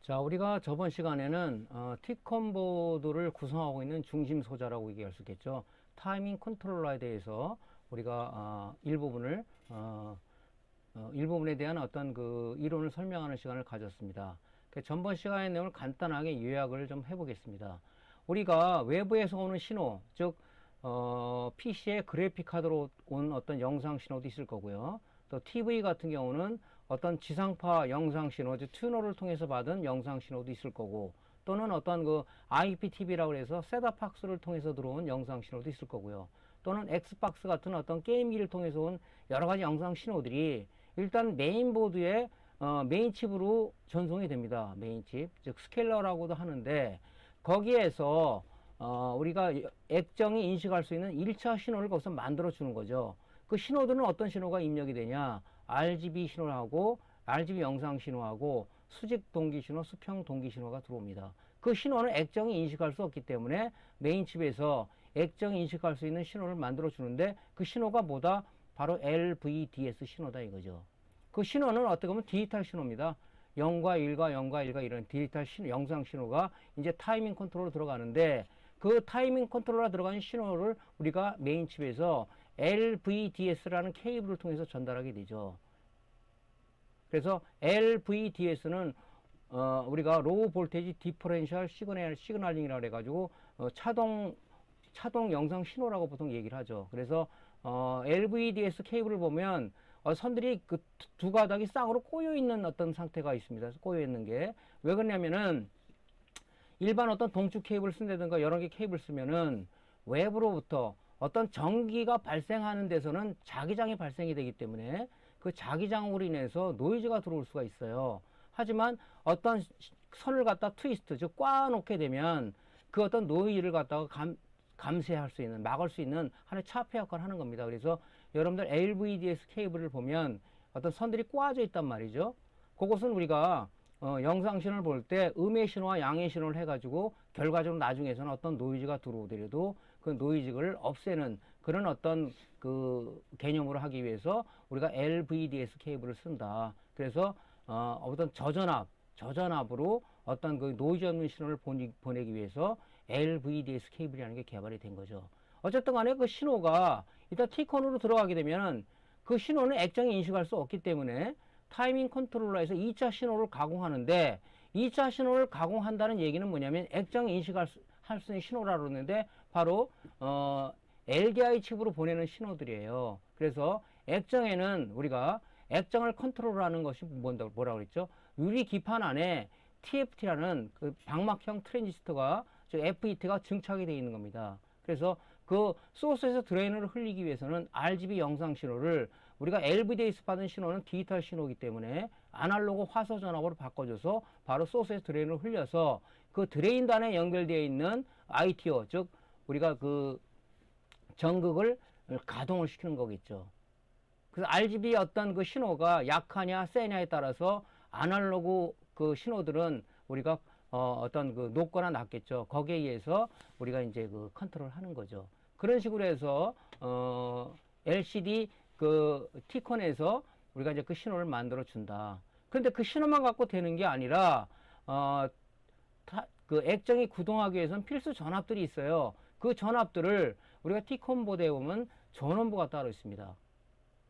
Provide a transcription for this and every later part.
자, 우리가 저번 시간에는 Tcon 보드를 구성하고 있는 중심 소자라고 얘기할 수 있겠죠. 타이밍 컨트롤러에 대해서 우리가 일부분에 대한 어떤 그 이론을 설명하는 시간을 가졌습니다. 전번 시간의 내용을 간단하게 요약을 좀 해보겠습니다. 우리가 외부에서 오는 신호, 즉 PC의 그래픽 카드로 온 어떤 영상 신호도 있을 거고요. 또 TV 같은 경우는 어떤 지상파 영상 신호, 즉 튜너를 통해서 받은 영상 신호도 있을 거고, 또는 어떤 그 IPTV라고 해서 셋탑박스를 통해서 들어온 영상 신호도 있을 거고요. 또는 엑스박스 같은 어떤 게임기를 통해서 온 여러 가지 영상 신호들이 일단 메인보드에 메인 칩으로 전송이 됩니다. 메인 칩, 즉 스케일러라고도 하는데, 거기에서 우리가 액정이 인식할 수 있는 1차 신호를 거기서 만들어 주는 거죠. 그 신호들은 어떤 신호가 입력이 되냐? RGB 신호하고 RGB 영상 신호하고 수직 동기 신호, 수평 동기 신호가 들어옵니다. 그 신호는 액정이 인식할 수 없기 때문에 메인 칩에서 액정이 인식할 수 있는 신호를 만들어 주는데, 그 신호가 뭐다? 바로 LVDS 신호다 이거죠. 그 신호는 어떻게 보면 디지털 신호입니다. 0과 1과 0과 1과 이런 디지털 영상 신호가 이제 타이밍 컨트롤로 들어가는데, 그 타이밍 컨트롤러 들어가는 신호를 우리가 메인 칩에서 LVDS라는 케이블을 통해서 전달하게 되죠. 그래서 LVDS는 우리가 로우 볼테이지 디퍼렌셜 시그널링이라고 해가지고 차동 영상 신호라고 보통 얘기를 하죠. 그래서 LVDS 케이블을 보면 선들이 그 두 가닥이 쌍으로 꼬여 있는 어떤 상태가 있습니다. 꼬여 있는 게 왜 그러냐면은, 일반 어떤 동축 케이블 쓴다든가 여러 개 케이블 쓰면은 외부로부터 어떤 전기가 발생하는 데서는 자기장이 발생이 되기 때문에 그 자기장으로 인해서 노이즈가 들어올 수가 있어요. 하지만 어떤 선을 갖다 트위스트, 즉 꽈놓게 되면 그 어떤 노이즈를 갖다가 감쇄할 수 있는, 막을 수 있는 하나의 차폐 역할을 하는 겁니다. 그래서 여러분들 LVDS 케이블을 보면 어떤 선들이 꽈져 있단 말이죠. 그것은 우리가 영상 신호를 볼 때 음의 신호와 양의 신호를 해가지고 결과적으로 나중에서는 어떤 노이즈가 들어오더라도 그 노이즈를 없애는 그런 어떤 그 개념으로 하기 위해서 우리가 LVDS 케이블을 쓴다. 그래서 어떤 저전압으로 어떤 그 노이즈 없는 신호를 보내기 위해서 LVDS 케이블이라는 게 개발이 된 거죠. 어쨌든 간에 그 신호가 일단 Tcon으로 들어가게 되면 그 신호는 액정이 인식할 수 없기 때문에 타이밍 컨트롤러에서 2차 신호를 가공하는데, 2차 신호를 가공한다는 얘기는 뭐냐면 액정이 인식할 수 있는 신호라고 그러는데, 바로 LDI 칩으로 보내는 신호들이에요. 그래서 액정에는 우리가 액정을 컨트롤하는 것이 뭐라고 그랬죠? 유리 기판 안에 TFT라는 그 방막형 트랜지스터가, 즉 FET가 증착이 되어 있는 겁니다. 그래서 그 소스에서 드레인을 흘리기 위해서는 RGB 영상 신호를, 우리가 LVDS 받은 신호는 디지털 신호이기 때문에 아날로그 화소 전압으로 바꿔줘서 바로 소스에서 드레인을 흘려서 그 드레인단에 연결되어 있는 ITO, 즉 우리가 그 전극을 가동을 시키는 거겠죠. 그래서 RGB 어떤 그 신호가 약하냐 세냐에 따라서 아날로그 그 신호들은 우리가 어떤 그 높거나 낮겠죠. 거기에 의해서 우리가 이제 그 컨트롤 하는 거죠. 그런 식으로 해서 LCD 그 Tcon에서 우리가 이제 그 신호를 만들어 준다. 그런데 그 신호만 갖고 되는 게 아니라 그 액정이 구동하기 위해서는 필수 전압들이 있어요. 그 전압들을 우리가 Tcon 보드에 보면 전원부가 따로 있습니다.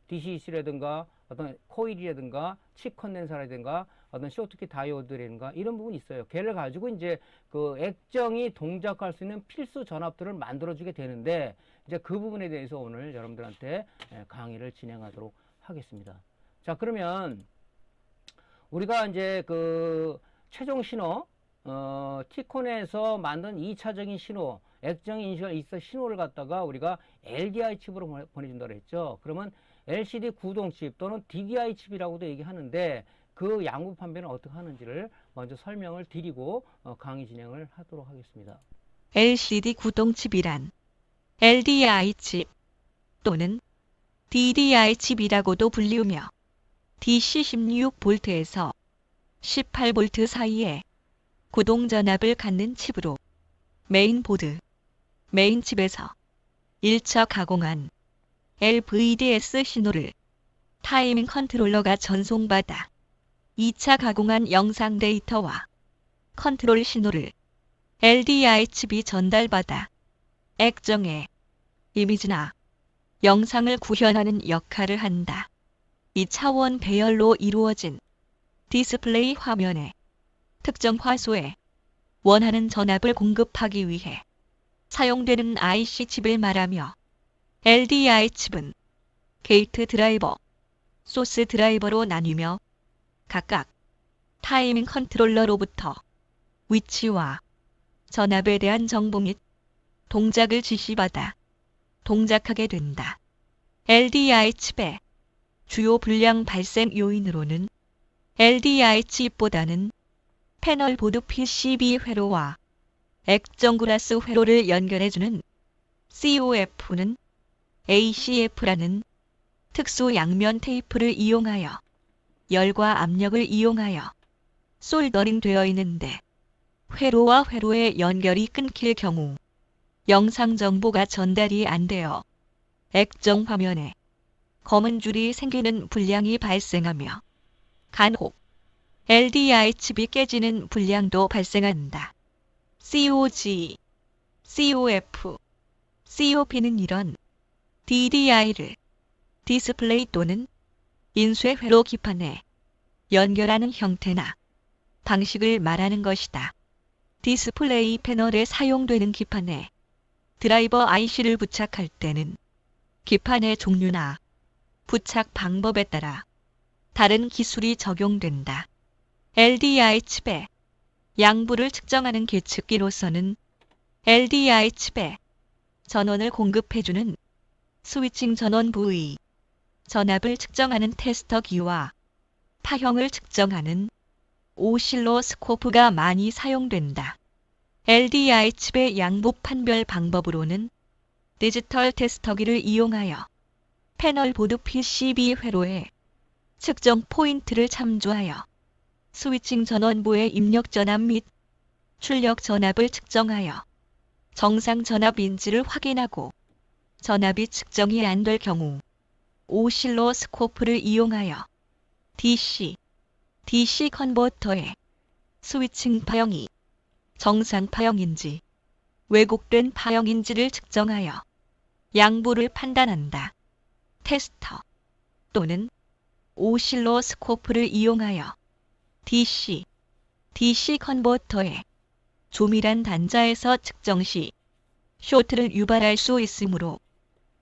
DCC라든가 어떤 코일이라든가 칩 컨덴서라든가 어떤 쇼트키 다이오드라든가 이런 부분이 있어요. 걔를 가지고 이제 그 액정이 동작할 수 있는 필수 전압들을 만들어주게 되는데, 이제 그 부분에 대해서 오늘 여러분들한테 강의를 진행하도록 하겠습니다. 자, 그러면 우리가 이제 그 최종 신호, Tcon에서 만든 2차적인 신호, 액정 인식을 있어 신호를 갖다가 우리가 LDI 칩으로 보내준다고 했죠. 그러면 LCD 구동 칩 또는 DDI 칩이라고도 얘기하는데, 그 양부 판별은 어떻게 하는지를 먼저 설명을 드리고 강의 진행을 하도록 하겠습니다. LCD 구동칩이란 LDI 칩 또는 DDI 칩이라고도 불리우며 DC 16V에서 18V 사이에 구동 전압을 갖는 칩으로 메인보드, 메인 칩에서 1차 가공한 LVDS 신호를 타이밍 컨트롤러가 전송받아 2차 가공한 영상 데이터와 컨트롤 신호를 LDI 칩이 전달받아 액정에 이미지나 영상을 구현하는 역할을 한다. 2차원 배열로 이루어진 디스플레이 화면에 특정 화소에 원하는 전압을 공급하기 위해 사용되는 IC 칩을 말하며 LDI 칩은 게이트 드라이버, 소스 드라이버로 나뉘며 각각 타이밍 컨트롤러로부터 위치와 전압에 대한 정보 및 동작을 지시받아 동작하게 된다. LDI 칩의 주요 불량 발생 요인으로는 LDI 칩보다는 패널 보드 PCB 회로와 액정 글라스 회로를 연결해주는 COF는 ACF라는 특수 양면 테이프를 이용하여 열과 압력을 이용하여 솔더링 되어 있는데 회로와 회로의 연결이 끊길 경우 영상 정보가 전달이 안 되어 액정 화면에 검은 줄이 생기는 불량이 발생하며 간혹 LDI 칩이 깨지는 불량도 발생한다. COG, COF, COP는 이런 DDI를 디스플레이 또는 인쇄 회로 기판에 연결하는 형태나 방식을 말하는 것이다. 디스플레이 패널에 사용되는 기판에 드라이버 IC를 부착할 때는 기판의 종류나 부착 방법에 따라 다른 기술이 적용된다. LDI 칩의 양부를 측정하는 계측기로서는 LDI 칩에 전원을 공급해주는 스위칭 전원 부위, 전압을 측정하는 테스터기와 파형을 측정하는 오실로스코프가 많이 사용된다. LDI 칩의 양부 판별 방법으로는 디지털 테스터기를 이용하여 패널 보드 PCB 회로에 측정 포인트를 참조하여 스위칭 전원부의 입력 전압 및 출력 전압을 측정하여 정상 전압 인지를 확인하고 전압이 측정이 안 될 경우 오실로스코프를 이용하여 DC 컨버터의 스위칭 파형이 정상 파형인지 왜곡된 파형인지를 측정하여 양부를 판단한다. 테스터 또는 오실로스코프를 이용하여 DC 컨버터의 조밀한 단자에서 측정 시 쇼트를 유발할 수 있으므로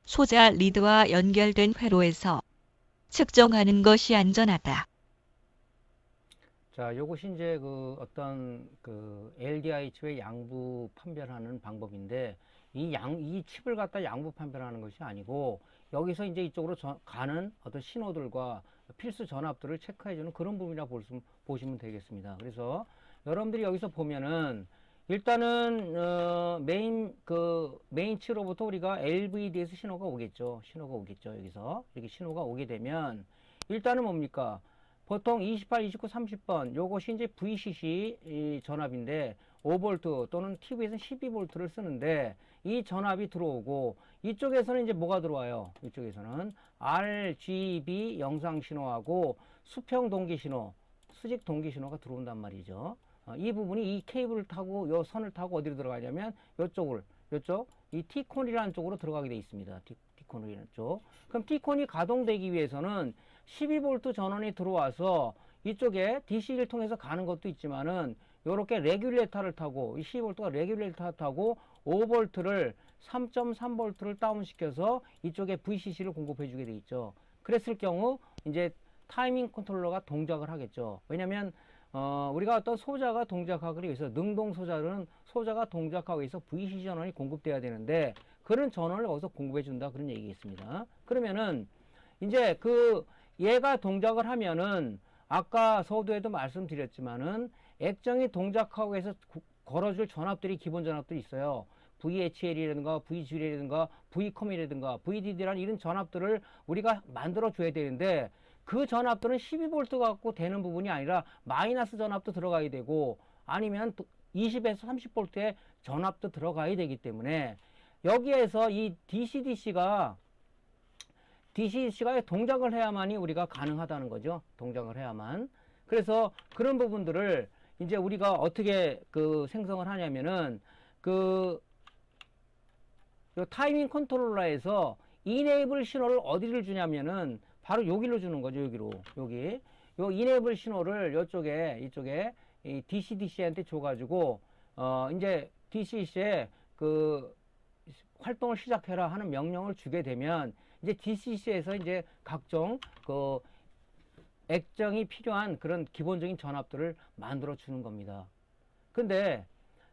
소자 리드와 연결된 회로에서 측정하는 것이 안전하다. 자, 요것이 이제 어떤 LDI 칩의 양부 판별하는 방법인데, 이 칩을 갖다 양부 판별하는 것이 아니고, 여기서 이제 이쪽으로 가는 어떤 신호들과 필수 전압들을 체크해주는 그런 부분이라 보시면 되겠습니다. 그래서 여러분들이 여기서 보면은, 일단은, 메인 칩으로부터 우리가 LVD에서 신호가 오겠죠. 여기서. 이렇게 신호가 오게 되면, 일단은 뭡니까? 보통 28, 29, 30번 요것이 이제 VCC 전압인데 5V 또는 TV에서는 12V를 쓰는데 이 전압이 들어오고 이쪽에서는 이제 뭐가 들어와요? 이쪽에서는 RGB 영상 신호하고 수평 동기 신호, 수직 동기 신호가 들어온단 말이죠. 이 부분이 이 케이블을 타고 요 선을 타고 어디로 들어가냐면 요쪽 이 T콘이라는 쪽으로 들어가게 돼 있습니다. T콘이라는 쪽. 그럼 T콘이 가동되기 위해서는 12V 전원이 들어와서 이쪽에 DC를 통해서 가는 것도 있지만은 요렇게 레귤레이터를 타고 이 12V가 레귤레이터 타고 5V를 3.3V를 다운시켜서 이쪽에 VCC를 공급해 주게 돼 있죠. 그랬을 경우 이제 타이밍 컨트롤러가 동작을 하겠죠. 왜냐면 우리가 어떤 소자가 동작하기 위해서 능동 소자가 동작하기 위해서 VCC 전원이 공급돼야 되는데 그런 전원을 거기서 공급해 준다 그런 얘기겠습니다. 그러면은 이제 얘가 동작을 하면은 아까 서두에도 말씀드렸지만은 액정이 동작하고 해서 걸어줄 전압들이 기본 전압들이 있어요. VHL이라든가 VGL이라든가 V컴이라든가 VDD라는 이런 전압들을 우리가 만들어 줘야 되는데 그 전압들은 12V 갖고 되는 부분이 아니라 마이너스 전압도 들어가야 되고 아니면 20에서 30V의 전압도 들어가야 되기 때문에 여기에서 이 DCDC가 동작을 해야만이 우리가 가능하다는 거죠. 동작을 해야만. 그래서 그런 부분들을 이제 우리가 어떻게 그 생성을 하냐면은 그 요 타이밍 컨트롤러에서 이네이블 신호를 어디를 주냐면은 바로 여기로 주는 거죠. 여기로. 여기. 요 이네이블 신호를 이쪽에 이 DCDC한테 줘가지고 이제 DCDC에 그 활동을 시작해라 하는 명령을 주게 되면 이제 DCDC에서 이제 각종 그 액정이 필요한 그런 기본적인 전압들을 만들어 주는 겁니다. 근데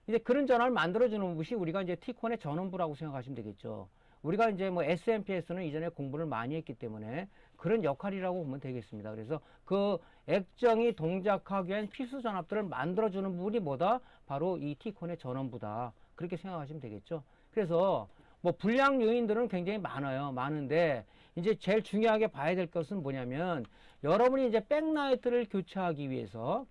이제 그런 전압을 만들어 주는 것이 우리가 이제 T콘의 전원부라고 생각하시면 되겠죠. 우리가 이제 뭐 SMPS는 이전에 공부를 많이 했기 때문에 그런 역할이라고 보면 되겠습니다. 그래서 그 액정이 동작하기 위한 필수 전압들을 만들어 주는 부분이 뭐다? 바로 이 T콘의 전원부다. 그렇게 생각하시면 되겠죠. 그래서 뭐 불량 요인들은 굉장히 많아요. 많은데 이제 제일 중요하게 봐야 될 것은 뭐냐면 여러분이 이제 백라이트를 교체하기 위해서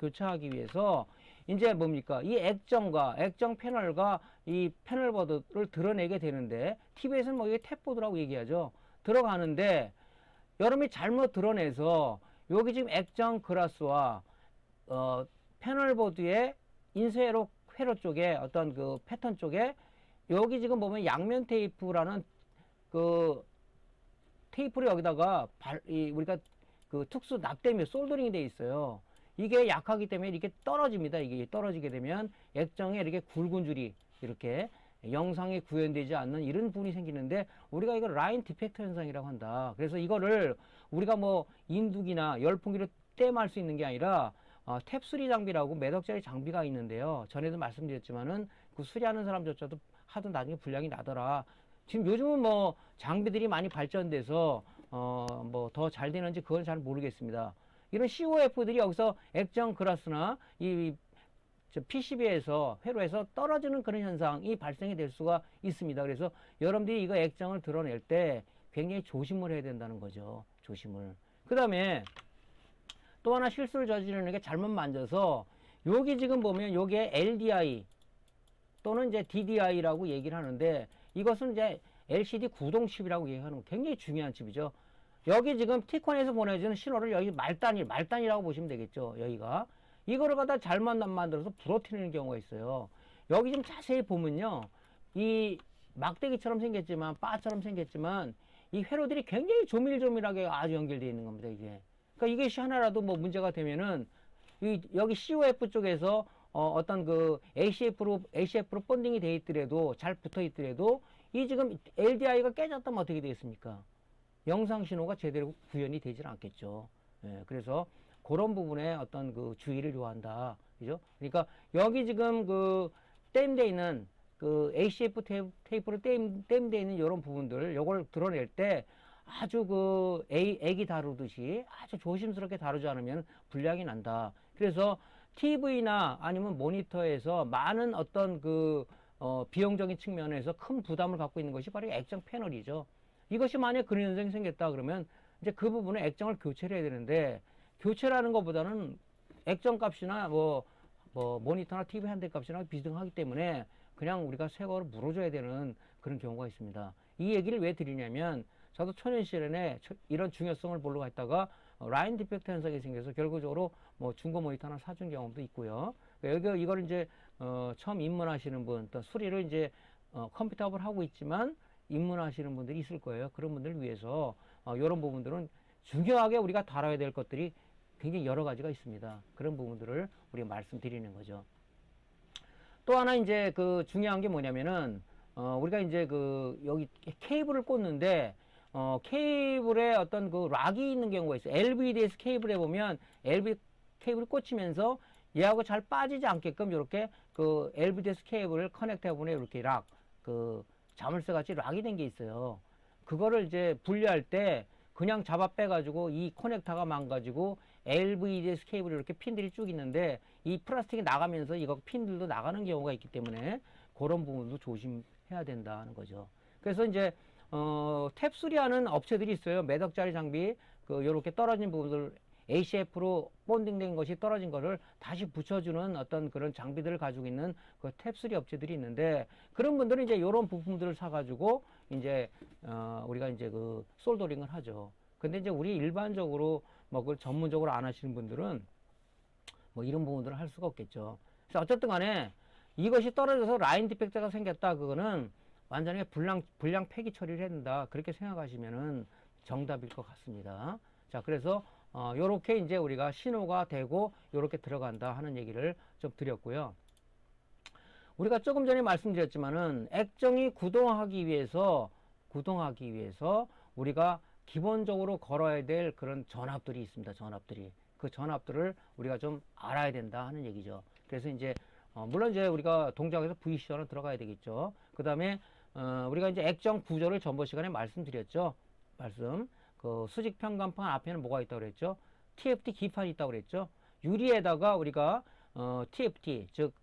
이제 뭡니까? 이 액정과 액정 패널과 이 패널보드를 드러내게 되는데 TV에서는 뭐 이게 탭보드라고 얘기하죠. 들어가는데 여러분이 잘못 드러내서 여기 지금 액정 그라스와 패널보드의 인쇄로 회로 쪽에 어떤 그 패턴 쪽에 여기 지금 보면 양면 테이프라는 그 테이프를 여기다가 우리가 그 특수 납땜이 솔더링이 돼 있어요. 이게 약하기 때문에 이렇게 떨어집니다. 이게 떨어지게 되면 액정에 이렇게 굵은 줄이 이렇게 영상에 구현되지 않는 이런 부분이 생기는데 우리가 이걸 라인 디펙트 현상이라고 한다. 그래서 이거를 우리가 뭐 인두기나 열풍기로 땜할 수 있는 게 아니라 탭 수리 장비라고 몇 억짜리 장비가 있는데요. 전에도 말씀드렸지만은 그 수리하는 사람조차도 하도 나중에 불량이 나더라. 지금 요즘은 뭐 장비들이 많이 발전돼서 뭐 더 잘 되는지 그건 잘 모르겠습니다. 이런 COF들이 여기서 액정 그라스나 이 PCB에서 회로에서 떨어지는 그런 현상이 발생이 될 수가 있습니다. 그래서 여러분들이 이거 액정을 드러낼 때 굉장히 조심을 해야 된다는 거죠. 조심을. 그 다음에 또 하나 실수를 저지르는 게 잘못 만져서 여기 지금 보면 요게 LDI 또는 이제 DDI라고 얘기를 하는데 이것은 이제 LCD 구동 칩이라고 얘기하는 거 굉장히 중요한 칩이죠. 여기 지금 T콘에서 보내주는 신호를 여기 말단이라고 보시면 되겠죠. 여기가. 이거를 갖다 잘못 만들어서 부러뜨리는 경우가 있어요. 여기 좀 자세히 보면요. 이 막대기처럼 생겼지만, 바처럼 생겼지만, 이 회로들이 굉장히 조밀조밀하게 아주 연결되어 있는 겁니다, 이게. 그러니까 이것이 하나라도 뭐 문제가 되면은, 여기 COF 쪽에서 어떤 그 ACF로 본딩이 돼 있더라도, 잘 붙어 있더라도, 이 지금 LDI가 깨졌다면 어떻게 되겠습니까? 영상 신호가 제대로 구현이 되질 않겠죠. 예, 그래서 그런 부분에 어떤 그 주의를 요한다. 그죠? 그러니까 여기 지금 그 땜돼 있는 그 ACF 테이프로 땜돼 있는 이런 부분들, 요걸 드러낼 때 아주 그 애기 다루듯이 아주 조심스럽게 다루지 않으면 불량이 난다. 그래서 TV나 아니면 모니터에서 많은 어떤 그 비용적인 측면에서 큰 부담을 갖고 있는 것이 바로 액정 패널이죠. 이것이 만약 그런 현상이 생겼다 그러면 이제 그 부분에 액정을 교체를 해야 되는데 교체라는 것보다는 액정 값이나 뭐 모니터나 TV 한 대 값이나 비등하기 때문에 그냥 우리가 새 거로 물어줘야 되는 그런 경우가 있습니다. 이 얘기를 왜 드리냐면 저도 초년 시절에 이런 중요성을 보려고 했다가 라인 디펙트 현상이 생겨서 결국적으로 뭐 중고 모니터 하나 사준 경험도 있고요. 여기 이걸 이제 처음 입문하시는 분, 또 수리를 이제 컴퓨터업을 하고 있지만 입문하시는 분들이 있을 거예요. 그런 분들을 위해서 이런 부분들은 중요하게 우리가 다뤄야 될 것들이 굉장히 여러 가지가 있습니다. 그런 부분들을 우리가 말씀드리는 거죠. 또 하나 이제 그 중요한 게 뭐냐면은 우리가 이제 그 여기 케이블을 꽂는데 케이블에 어떤 그 락이 있는 경우가 있어요. LVDS 케이블에 보면 LV 케이블이 꽂히면서 얘하고 잘 빠지지 않게끔 이렇게 그 LVDS 케이블을 커넥터 부분에 이렇게 그 자물쇠 같이 락이 된 게 있어요. 그거를 이제 분리할 때 그냥 잡아 빼가지고 이 커넥터가 망가지고 LVDS 케이블이 이렇게 핀들이 쭉 있는데 이 플라스틱이 나가면서 이거 핀들도 나가는 경우가 있기 때문에 그런 부분도 조심해야 된다는 거죠. 그래서 이제 탭 수리하는 업체들이 있어요. 몇 억짜리 장비 그 요렇게 떨어진 부분들 ACF로 본딩된 것이 떨어진 거를 다시 붙여주는 어떤 그런 장비들을 가지고 있는 그 탭 수리 업체들이 있는데 그런 분들은 이제 요런 부품들을 사가지고 이제 우리가 이제 그 솔더링을 하죠. 근데 이제 우리 일반적으로 뭐 그걸 전문적으로 안 하시는 분들은 뭐 이런 부분들을 할 수가 없겠죠. 그래서 어쨌든 간에 이것이 떨어져서 라인 디펙트가 생겼다. 그거는 완전히 불량 폐기 처리를 해야 된다. 그렇게 생각하시면은 정답일 것 같습니다. 자, 그래서 요렇게 이제 우리가 신호가 되고 요렇게 들어간다 하는 얘기를 좀 드렸고요. 우리가 조금 전에 말씀드렸지만은 액정이 구동하기 위해서 우리가 기본적으로 걸어야 될 그런 전압들이 있습니다. 전압들이. 그 전압들을 우리가 좀 알아야 된다 하는 얘기죠. 그래서 이제 물론 이제 우리가 동작에서 VCO는 들어가야 되겠죠. 그 다음에 우리가 이제 액정 구조를 전번 시간에 말씀드렸죠. 그 수직 평간판 앞에는 뭐가 있다고 그랬죠? TFT 기판이 있다고 그랬죠. 유리에다가 우리가 TFT 즉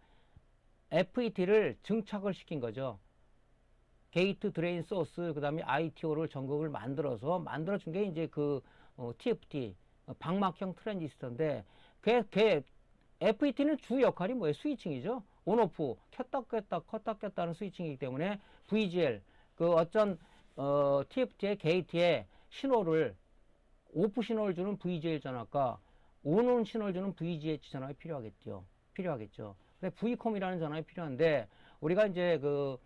FET를 증착을 시킨 거죠. 게이트 드레인 소스 그 다음에 ITO를 전극을 만들어 준 게 이제 그 TFT 방막형 트랜지스터인데 그 FET는 주 역할이 뭐예요? 스위칭이죠. 온오프 켰다 켰다 하는 스위칭이기 때문에 VGL 그 어떤 TFT의 게이트에 신호를 오프 신호를 주는 VGL 전압과 온온 신호를 주는 VGH 전압이 필요하겠죠. 근데 V컴이라는 전압이 필요한데 우리가 이제 그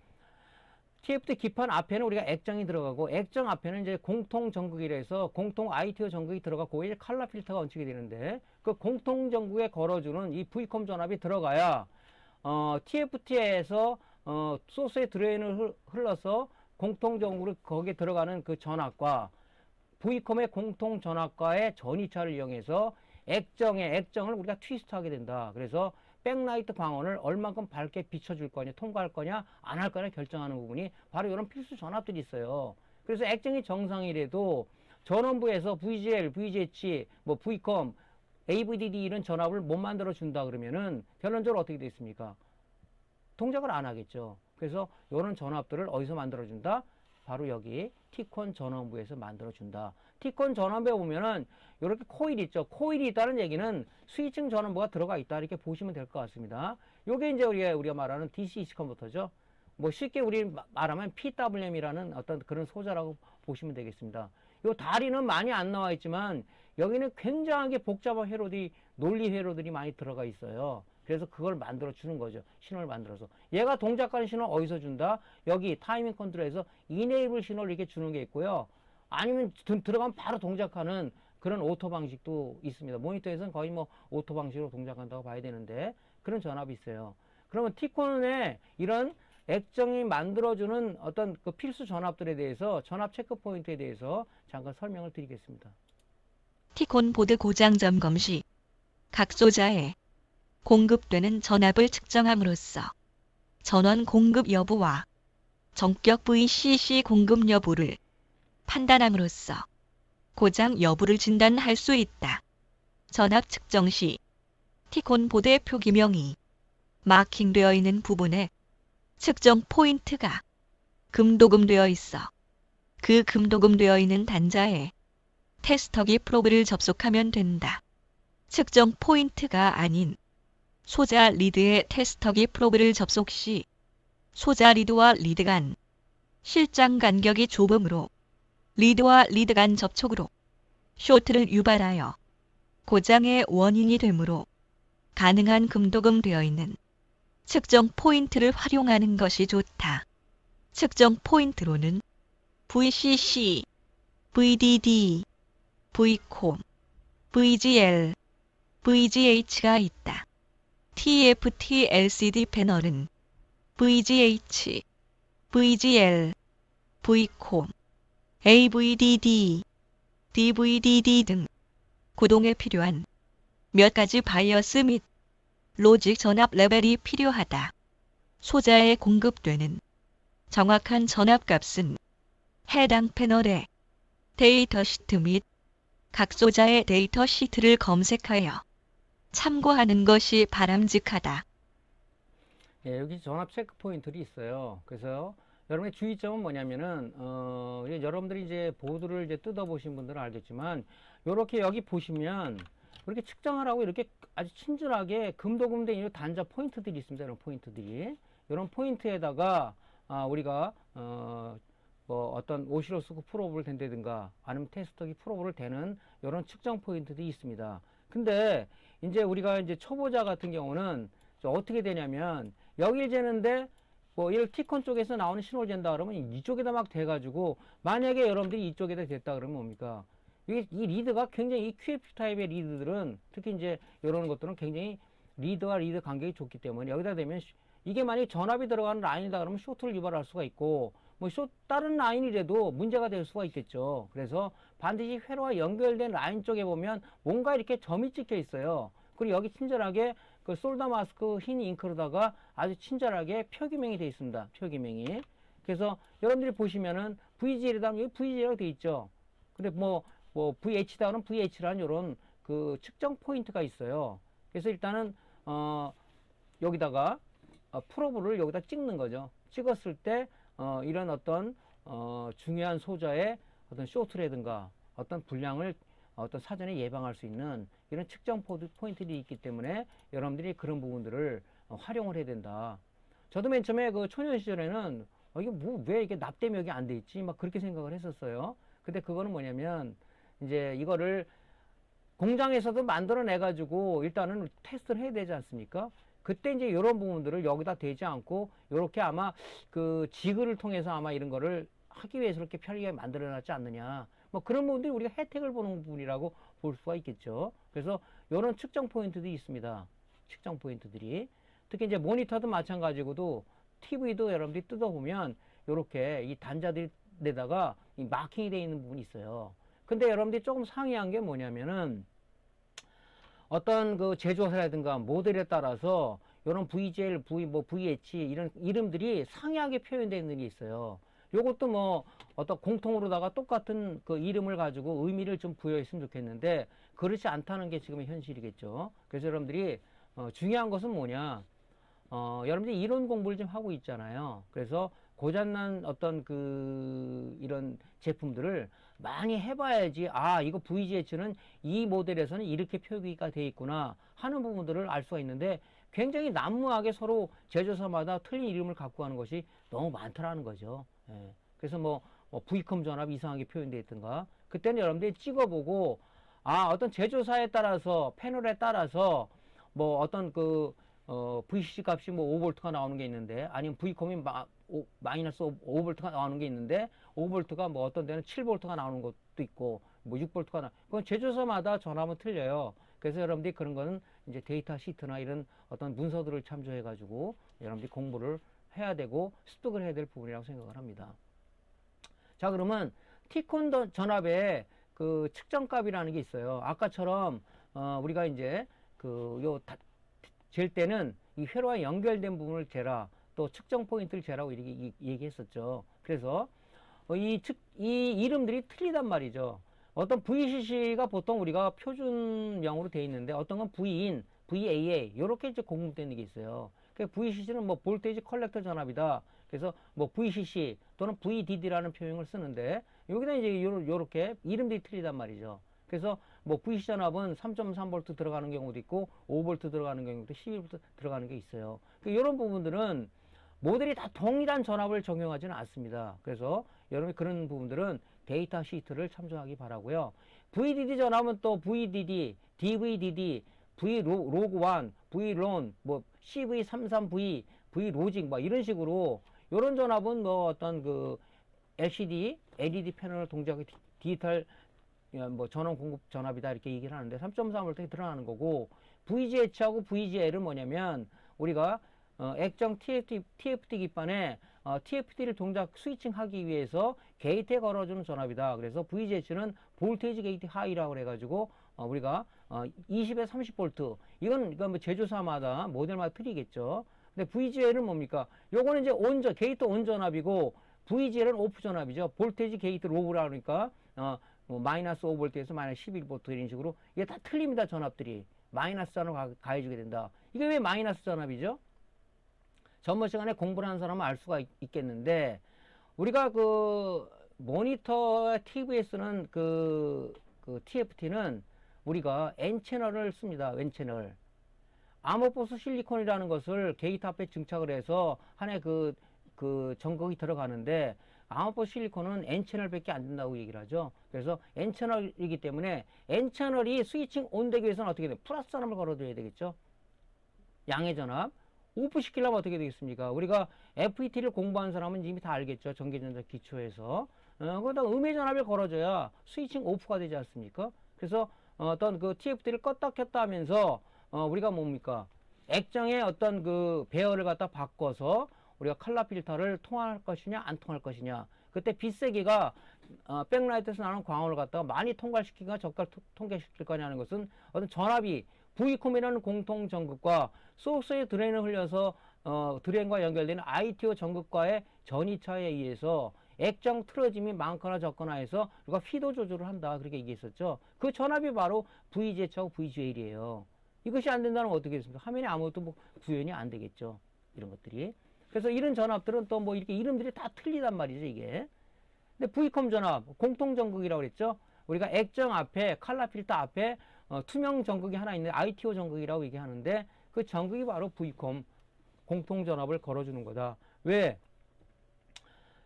TFT 기판 앞에는 우리가 액정이 들어가고 액정 앞에는 이제 공통 전극이라 해서 공통 ITO 전극이 들어가고 이제 칼라 필터가 얹히게 되는데 그 공통 전극에 걸어주는 이 V컴 전압이 들어가야 TFT에서 소스의 드레인을 흘러서 공통 전극으로 거기에 들어가는 그 전압과 V컴의 공통 전압과의 전이차를 이용해서 액정을 우리가 트위스트하게 된다. 그래서 백라이트 광원을 얼만큼 밝게 비춰줄 거냐, 통과할 거냐, 안 할 거냐 결정하는 부분이 바로 이런 필수 전압들이 있어요. 그래서 액정이 정상이라도 전원부에서 VGL, VGH, 뭐 V컴, AVDD 이런 전압을 못 만들어 준다 그러면은 결론적으로 어떻게 되겠습니까? 동작을 안 하겠죠. 그래서 이런 전압들을 어디서 만들어 준다? 바로 여기 T콘 전원부에서 만들어 준다. T콘 전원부에 보면은 이렇게 코일이 있죠. 코일이 있다는 얘기는 스위칭 전원부가 들어가 있다 이렇게 보시면 될 것 같습니다. 요게 이제 우리가 말하는 DC 컨버터죠. 뭐 쉽게 우리 말하면 PWM이라는 어떤 그런 소자라고 보시면 되겠습니다. 요 다리는 많이 안 나와 있지만 여기는 굉장하게 복잡한 논리 회로들이 많이 들어가 있어요. 그래서 그걸 만들어 주는 거죠. 신호를 만들어서. 얘가 동작하는 신호 어디서 준다? 여기 타이밍 컨트롤에서 이네이블 신호를 이렇게 주는 게 있고요. 아니면 들어가면 바로 동작하는 그런 오토 방식도 있습니다. 모니터에서는 거의 뭐 오토 방식으로 동작한다고 봐야 되는데 그런 전압이 있어요. 그러면 T콘의 이런 액정이 만들어주는 어떤 그 필수 전압들에 대해서 전압 체크 포인트에 대해서 잠깐 설명을 드리겠습니다. T콘 보드 고장 점검 시 각 소자에 공급되는 전압을 측정함으로써 전원 공급 여부와 전격 VCC 공급 여부를 판단함으로써 고장 여부를 진단할 수 있다. 전압 측정 시 T콘 보드의 표기명이 마킹되어 있는 부분에 측정 포인트가 금도금되어 있어 그 금도금되어 있는 단자에 테스터기 프로브를 접속하면 된다. 측정 포인트가 아닌 소자 리드에 테스터기 프로브를 접속 시 소자 리드와 리드 간 실장 간격이 좁으므로 리드와 리드 간 접촉으로 쇼트를 유발하여 고장의 원인이 되므로 가능한 금도금 되어 있는 측정 포인트를 활용하는 것이 좋다. 측정 포인트로는 VCC, VDD, V콤, VGL, VGH가 있다. TFT LCD 패널은 VGH, VGL, V콤, AVDD, DVDD 등 구동에 필요한 몇 가지 바이어스 및 로직 전압 레벨이 필요하다. 소자에 공급되는 정확한 전압값은 해당 패널의 데이터 시트 및 각 소자의 데이터 시트를 검색하여 참고하는 것이 바람직하다. 예, 여기 전압 체크 포인트들이 있어요. 그래서 여러분의 주의점은 뭐냐면은 여러분들이 이제 보드를 이제 뜯어보신 분들은 알겠지만 요렇게 여기 보시면 이렇게 측정하라고 이렇게 아주 친절하게 금도금된 이 단자 포인트들이 있습니다. 이런 포인트들이 이런 포인트에다가 우리가 뭐 어떤 오시로스코프 프로브를 댄다든가 아니면 테스터기 프로브를 대는 이런 측정 포인트들이 있습니다. 근데 이제 우리가 이제 초보자 같은 경우는 어떻게 되냐면 여길 재는데 뭐 이를 티콘 쪽에서 나오는 신호를 잰다 그러면 이쪽에다 막 대가지고 만약에 여러분들이 이쪽에다 댔다 그러면 뭡니까? 이 리드가 굉장히 이 QF 타입의 리드들은 특히 이제 이런 것들은 굉장히 리드와 리드 간격이 좋기 때문에 여기다 대면 이게 만약에 전압이 들어가는 라인이다 그러면 쇼트를 유발할 수가 있고 뭐 다른 라인이라도 문제가 될 수가 있겠죠. 그래서 반드시 회로와 연결된 라인 쪽에 보면 뭔가 이렇게 점이 찍혀 있어요. 그리고 여기 친절하게 그 솔더 마스크 흰 잉크로다가 아주 친절하게 표기명이 되어 있습니다. 표기명이. 그래서 여러분들이 보시면은 VGL이다 하면 여기 VGL이라고 되어 있죠. 근데 뭐 VH다 그러면 VH라는 이런 그 측정 포인트가 있어요. 그래서 일단은 여기다가 프로브를 여기다 찍는 거죠. 찍었을 때 이런 어떤 중요한 소자의 어떤 쇼트라든가 어떤 불량을 어떤 사전에 예방할 수 있는 이런 측정 포인트들이 있기 때문에 여러분들이 그런 부분들을 활용을 해야 된다. 저도 맨 처음에 그 초년 시절에는 이게 뭐 왜 이게 납땜역이 안 돼 있지? 막 그렇게 생각을 했었어요. 근데 그거는 뭐냐면 이제 이거를 공장에서도 만들어내 가지고 일단은 테스트를 해야 되지 않습니까? 그때 이제 이런 부분들을 여기다 대지 않고 이렇게 아마 그 지그를 통해서 아마 이런 거를 하기 위해서 이렇게 편리하게 만들어 놨지 않느냐. 뭐 그런 부분들이 우리가 혜택을 보는 부분이라고 볼 수가 있겠죠. 그래서 이런 측정 포인트들이 있습니다. 측정 포인트들이. 특히 이제 모니터도 마찬가지고도 TV도 여러분들이 뜯어보면 이렇게 이 단자들에다가 이 마킹이 되어 있는 부분이 있어요. 근데 여러분들이 조금 상이한 게 뭐냐면은 어떤 그 제조사라든가 모델에 따라서 이런 VGL, VH 이런 이름들이 상이하게 표현되어 있는 게 있어요. 요것도 뭐 어떤 공통으로다가 똑같은 그 이름을 가지고 의미를 좀 부여했으면 좋겠는데 그렇지 않다는 게 지금의 현실이겠죠. 그래서 여러분들이 중요한 것은 뭐냐? 여러분들이 이론 공부를 좀 하고 있잖아요. 그래서 고장난 어떤 그 이런 제품들을 많이 해봐야지 이거 VGH는 이 모델에서는 이렇게 표기가 돼 있구나 하는 부분들을 알 수가 있는데 굉장히 난무하게 서로 제조사마다 틀린 이름을 갖고 가는 것이 너무 많더라는 거죠. 예. 그래서 뭐 V컴 전압 이상하게 표현되어 있던가 그때는 여러분들이 찍어보고 어떤 제조사에 따라서 패널에 따라서 뭐 어떤 그 VCC 값이 뭐 5V가 나오는 게 있는데 아니면 V컴이 마이너스 5V가 나오는 게 있는데 5V가 뭐 어떤 데는 7V가 나오는 것도 있고 뭐 6V가 그건 제조사마다 전압은 틀려요. 그래서 여러분들이 그런 거는 이제 데이터 시트나 이런 어떤 문서들을 참조해 가지고 여러분들이 공부를 해야 되고 습득을 해야 될 부분이라고 생각을 합니다. 자, 그러면 티콘 전압의 그 측정값이라는 게 있어요. 아까처럼 우리가 이제 잴 때는 이 회로와 연결된 부분을 재라, 또 측정 포인트를 재라고 이렇게 얘기했었죠. 그래서 이 이름들이 틀리단 말이죠. 어떤 VCC가 보통 우리가 표준명으로 되어 있는데 어떤 건 VIN, VAA 이렇게 이제 공급되는 게 있어요. VCC는 뭐 볼테이지 컬렉터 전압이다. 그래서 뭐 VCC 또는 VDD라는 표현을 쓰는데 여기다 이제 요렇게 이름들이 틀리단 말이죠. 그래서 뭐 VC 전압은 3.3V 들어가는 경우도 있고 5V 들어가는 경우도 12V 들어가는 게 있어요. 이런 부분들은 모델이 다 동일한 전압을 적용하지는 않습니다. 그래서 여러분이 그런 부분들은 데이터 시트를 참조하기 바라고요. VDD 전압은 또 VDD, DVDD, Vlog1, Vlon, 뭐 CV33V, Vlogic 뭐 이런 식으로 이런 전압은 뭐 어떤 그 LCD, LED 패널 동작의 디지털 뭐 전원 공급 전압이다 이렇게 얘기를 하는데 3.3V 들어가는 거고 VGH하고 VGL은 뭐냐면 우리가 액정 TFT 기판에 TFT를 동작 스위칭하기 위해서 게이트에 걸어주는 전압이다. 그래서 VGH는 볼테이지 게이트 하이라고 그래가지고 우리가 20에 30V 이건 뭐 제조사마다 모델마다 틀리겠죠. 근데 VGL은 뭡니까? 요거는 이제 게이트 온 전압이고 VGL은 오프 전압이죠. 볼테이지 게이트 로우라 그러니까 뭐 마이너스 5V에서 마이너스 11V 이런 식으로 이게 다 틀립니다. 전압들이 마이너스 전압 가해주게 된다. 이게 왜 마이너스 전압이죠? 전번 시간에 공부를 하는 사람은 알 수가 있겠는데 우리가 그 모니터 TV에 쓰는 그 TFT는 우리가 N채널을 씁니다. N채널. 아모포스 실리콘이라는 것을 게이트 앞에 증착을 해서 한해 그 전극이 들어가는데 아모포 실리콘은 N채널밖에 안 된다고 얘기를 하죠. 그래서 N채널이기 때문에 N채널이 스위칭 온 되기 위해서는 어떻게 돼요? 플러스 전압을 걸어줘야 되겠죠. 양의 전압. 오프 시키려면 어떻게 되겠습니까? 우리가 FET를 공부한 사람은 이미 다 알겠죠. 전기전자 기초에서. 거기다 음의 전압을 걸어줘야 스위칭 오프가 되지 않습니까? 그래서 어떤 그 TFT를 껐다 켰다 하면서 우리가 뭡니까? 액정의 어떤 그 배열을 갖다 바꿔서 우리가 칼라 필터를 통할 것이냐 안 통할 것이냐. 그때 빛세기가 백라이트에서 나오는 광원을 갖다가 많이 통과시키거나 적게 통과시킬 거냐는 것은 어떤 전압이 V콤이라는 공통 전극과 소스의 드레인을 흘려서 드레인과 연결되는 ITO 전극과의 전이차에 의해서 액정 틀어짐이 많거나 적거나 해서 우리가 휘도 조절을 한다. 그렇게 얘기했었죠. 그 전압이 바로 VGH하고 VGL이에요. 이것이 안 된다면 어떻게 됐습니까? 화면에 아무것도 뭐 구현이 안 되겠죠. 이런 것들이. 그래서 이런 전압들은 또 뭐 이렇게 이름들이 다 틀리단 말이죠, 이게. 근데 V컴 전압, 공통 전극이라고 그랬죠. 우리가 액정 앞에, 칼라 필터 앞에 투명 전극이 하나 있는 ITO 전극이라고 얘기하는데 그 전극이 바로 V컴, 공통 전압을 걸어주는 거다. 왜?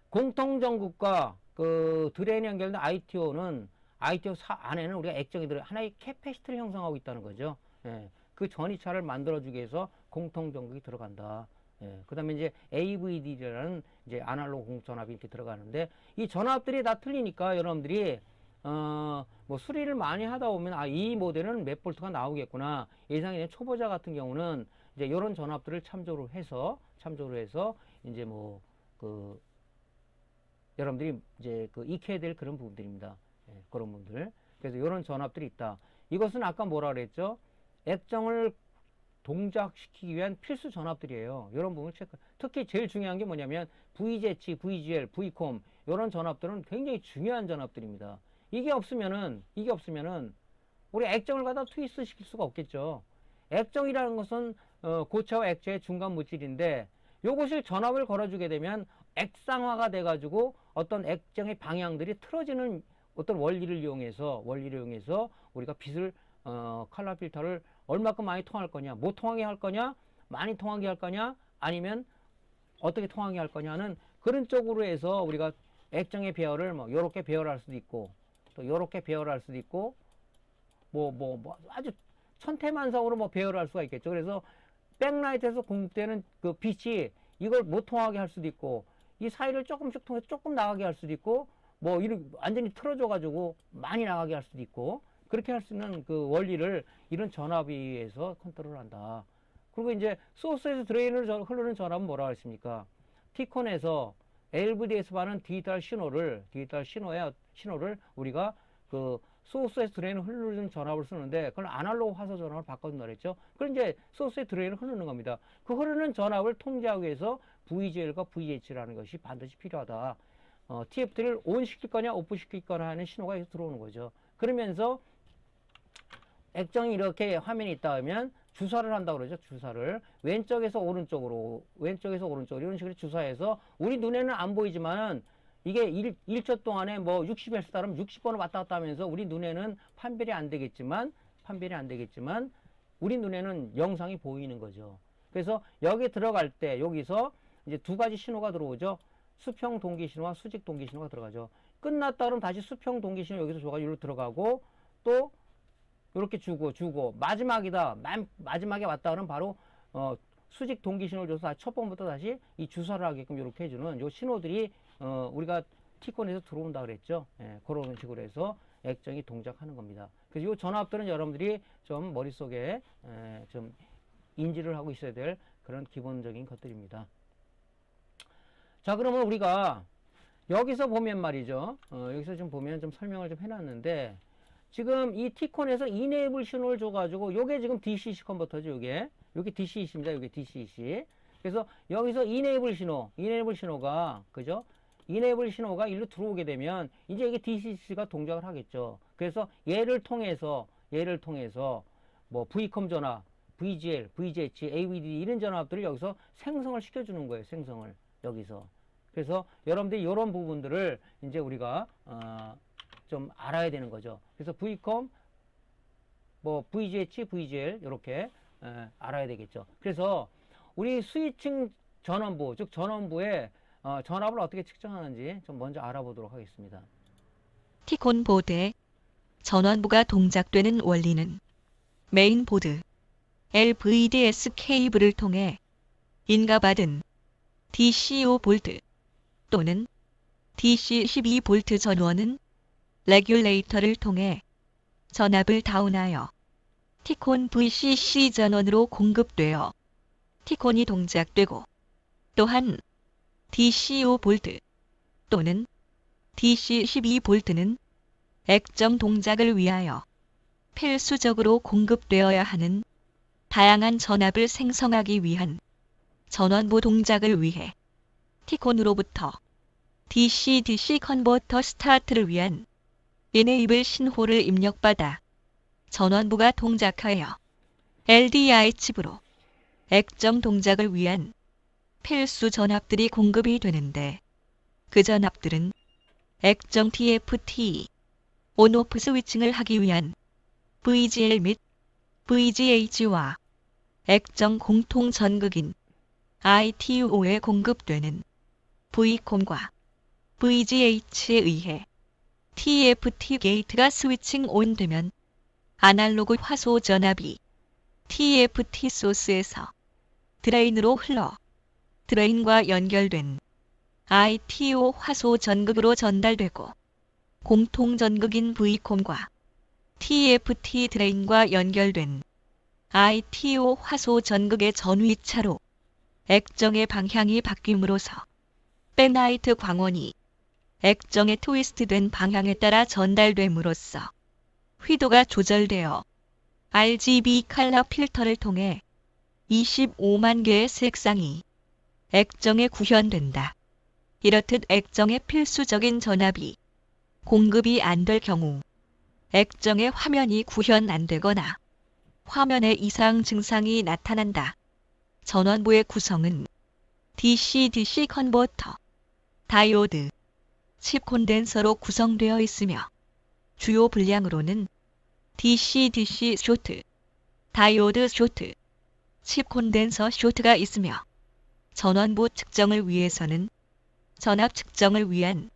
공통 전극과 그 드레인에 연결된 ITO는 ITO 안에는 우리가 액정이 들어 하나의 캐패시티를 형성하고 있다는 거죠. 예, 그 전이차를 만들어주기 위해서 공통 전극이 들어간다. 예, 그 다음에 이제 AVD라는 이제 아날로그 공전압이 이렇게 들어가는데 이 전압들이 다 틀리니까 여러분들이 뭐 수리를 많이 하다 보면 이 모델은 몇 볼트가 나오겠구나. 예상이 초보자 같은 경우는 이제 이런 전압들을 참조를 해서 이제 뭐 그 여러분들이 이제 그 익혀야 될 그런 부분들입니다. 예, 그런 분들. 그래서 이런 전압들이 있다. 이것은 아까 뭐라 그랬죠? 액정을 동작시키기 위한 필수 전압들이에요. 이런 부분을 체크. 특히 제일 중요한 게 뭐냐면 VGH, VGL, Vcom 이런 전압들은 굉장히 중요한 전압들입니다. 이게 없으면은 우리 액정을 갖다 트위스트 시킬 수가 없겠죠. 액정이라는 것은 고체와 액체의 중간 물질인데 요것을 전압을 걸어주게 되면 액상화가 돼가지고 어떤 액정의 방향들이 틀어지는 어떤 원리를 이용해서 우리가 빛을 칼라 필터를 얼마큼 많이 통할 거냐, 못 통하게 할 거냐, 많이 통하게 할 거냐, 아니면 어떻게 통하게 할 거냐는 그런 쪽으로 해서 우리가 액정의 배열을 뭐 요렇게 배열할 수도 있고 또 요렇게 배열할 수도 있고 뭐 아주 천태만상으로 뭐 배열할 수가 있겠죠. 그래서 백라이트에서 공급되는 그 빛이 이걸 못 통하게 할 수도 있고 이 사이를 조금씩 통해서 조금 나가게 할 수도 있고 뭐 이런 완전히 틀어져 가지고 많이 나가게 할 수도 있고 그렇게 할 수 있는 그 원리를 이런 전압에 의해서 컨트롤한다. 그리고 이제 소스에서 드레인을 흐르는 전압은 뭐라고 했습니까? T콘에서 LVD에서 받는 디지털 신호를 우리가 그 소스에서 드레인을 흐르는 전압을 쓰는데 그걸 아날로그 화소 전압을 바꿔준다 그랬죠. 그럼 이제 소스의 드레인을 흐르는 겁니다. 그 흐르는 전압을 통제하기 위해서 VGL과 VH라는 것이 반드시 필요하다. TFT를 ON 시킬 거냐 오프 시킬 거냐 하는 신호가 여기서 들어오는 거죠. 그러면서 액정이 이렇게 화면이 있다 하면 주사를 한다고 그러죠. 주사를 왼쪽에서 오른쪽으로 이런 식으로 주사해서 우리 눈에는 안 보이지만은 이게 1초 동안에 뭐 60Hz 따르면 60번을 왔다 갔다 하면서 우리 눈에는 판별이 안 되겠지만 우리 눈에는 영상이 보이는 거죠. 그래서 여기 들어갈 때 여기서 이제 두 가지 신호가 들어오죠. 수평 동기 신호와 수직 동기 신호가 들어가죠. 끝났다 그러면 다시 수평 동기 신호 여기서 줘가지고 여기로 들어가고 또 이렇게 주고 마지막에 왔다 그러면 바로 수직 동기 신호를 줘서 첫 번부터 다시 이 주사를 하게끔 이렇게 해주는 요 신호들이 우리가 T콘에서 들어온다 그랬죠. 예, 그런 식으로 해서 액정이 동작하는 겁니다. 그래서 이 전압들은 여러분들이 좀 머릿속에 좀 인지를 하고 있어야 될 그런 기본적인 것들입니다. 자, 그러면 우리가 여기서 보면 말이죠. 여기서 좀 보면 좀 설명을 좀 해놨는데 지금 이 T콘에서 이네이블 신호를 줘가지고 요게 지금 DCC 컨버터죠. 요게 DCC입니다. 요게 DCC. 그래서 여기서 이네이블 신호가 그죠? 이네이블 신호가 일로 들어오게 되면 이제 이게 DCC가 동작을 하겠죠. 그래서 얘를 통해서 뭐 V컴 전압, VGL, VGH, AVD 이런 전압들을 여기서 생성을 시켜주는 거예요. 생성을 여기서. 그래서 여러분들이 이런 부분들을 이제 우리가 좀 알아야 되는 거죠. 그래서 V컴, 뭐 VGH, VGL 이렇게 알아야 되겠죠. 그래서 우리 스위칭 전원부, 즉 전원부에 전압을 어떻게 측정하는지 좀 먼저 알아보도록 하겠습니다. 티콘 보드에 전원부가 동작되는 원리는 메인보드 LVDS 케이블을 통해 인가받은 DC5 볼트 또는 DC 12V 전원은 레귤레이터를 통해 전압을 다운하여 티콘 VCC 전원으로 공급되어 티콘이 동작되고, 또한 DC5 볼트 또는 DC 12V는 액정 동작을 위하여 필수적으로 공급되어야 하는 다양한 전압을 생성하기 위한 전원부 동작을 위해 티콘으로부터 DC-DC 컨버터 스타트를 위한 이네이블 신호를 입력받아 전원부가 동작하여 LDI 칩으로 액정 동작을 위한 필수 전압들이 공급이 되는데, 그 전압들은 액정 TFT, 온오프 스위칭을 하기 위한 VGL 및 VGH와 액정 공통 전극인 ITUO에 공급되는 V콤과 VGH에 의해 TFT 게이트가 스위칭 온되면 아날로그 화소 전압이 TFT 소스에서 드레인으로 흘러 드레인과 연결된 ITO 화소 전극으로 전달되고, 공통 전극인 V콤과 TFT 드레인과 연결된 ITO 화소 전극의 전위차로 액정의 방향이 바뀜으로써 백라이트 광원이 액정의 트위스트된 방향에 따라 전달됨으로써 휘도가 조절되어 RGB 컬러 필터를 통해 25만 개의 색상이 액정에 구현된다. 이렇듯 액정의 필수적인 전압이 공급이 안 될 경우 액정의 화면이 구현 안 되거나 화면에 이상 증상이 나타난다. 전원부의 구성은 DC-DC 컨버터, 다이오드, 칩 콘덴서로 구성되어 있으며, 주요 불량으로는 DC-DC 쇼트, 다이오드 쇼트, 칩 콘덴서 쇼트가 있으며, 전원부 측정을 위해서는 전압 측정을 위한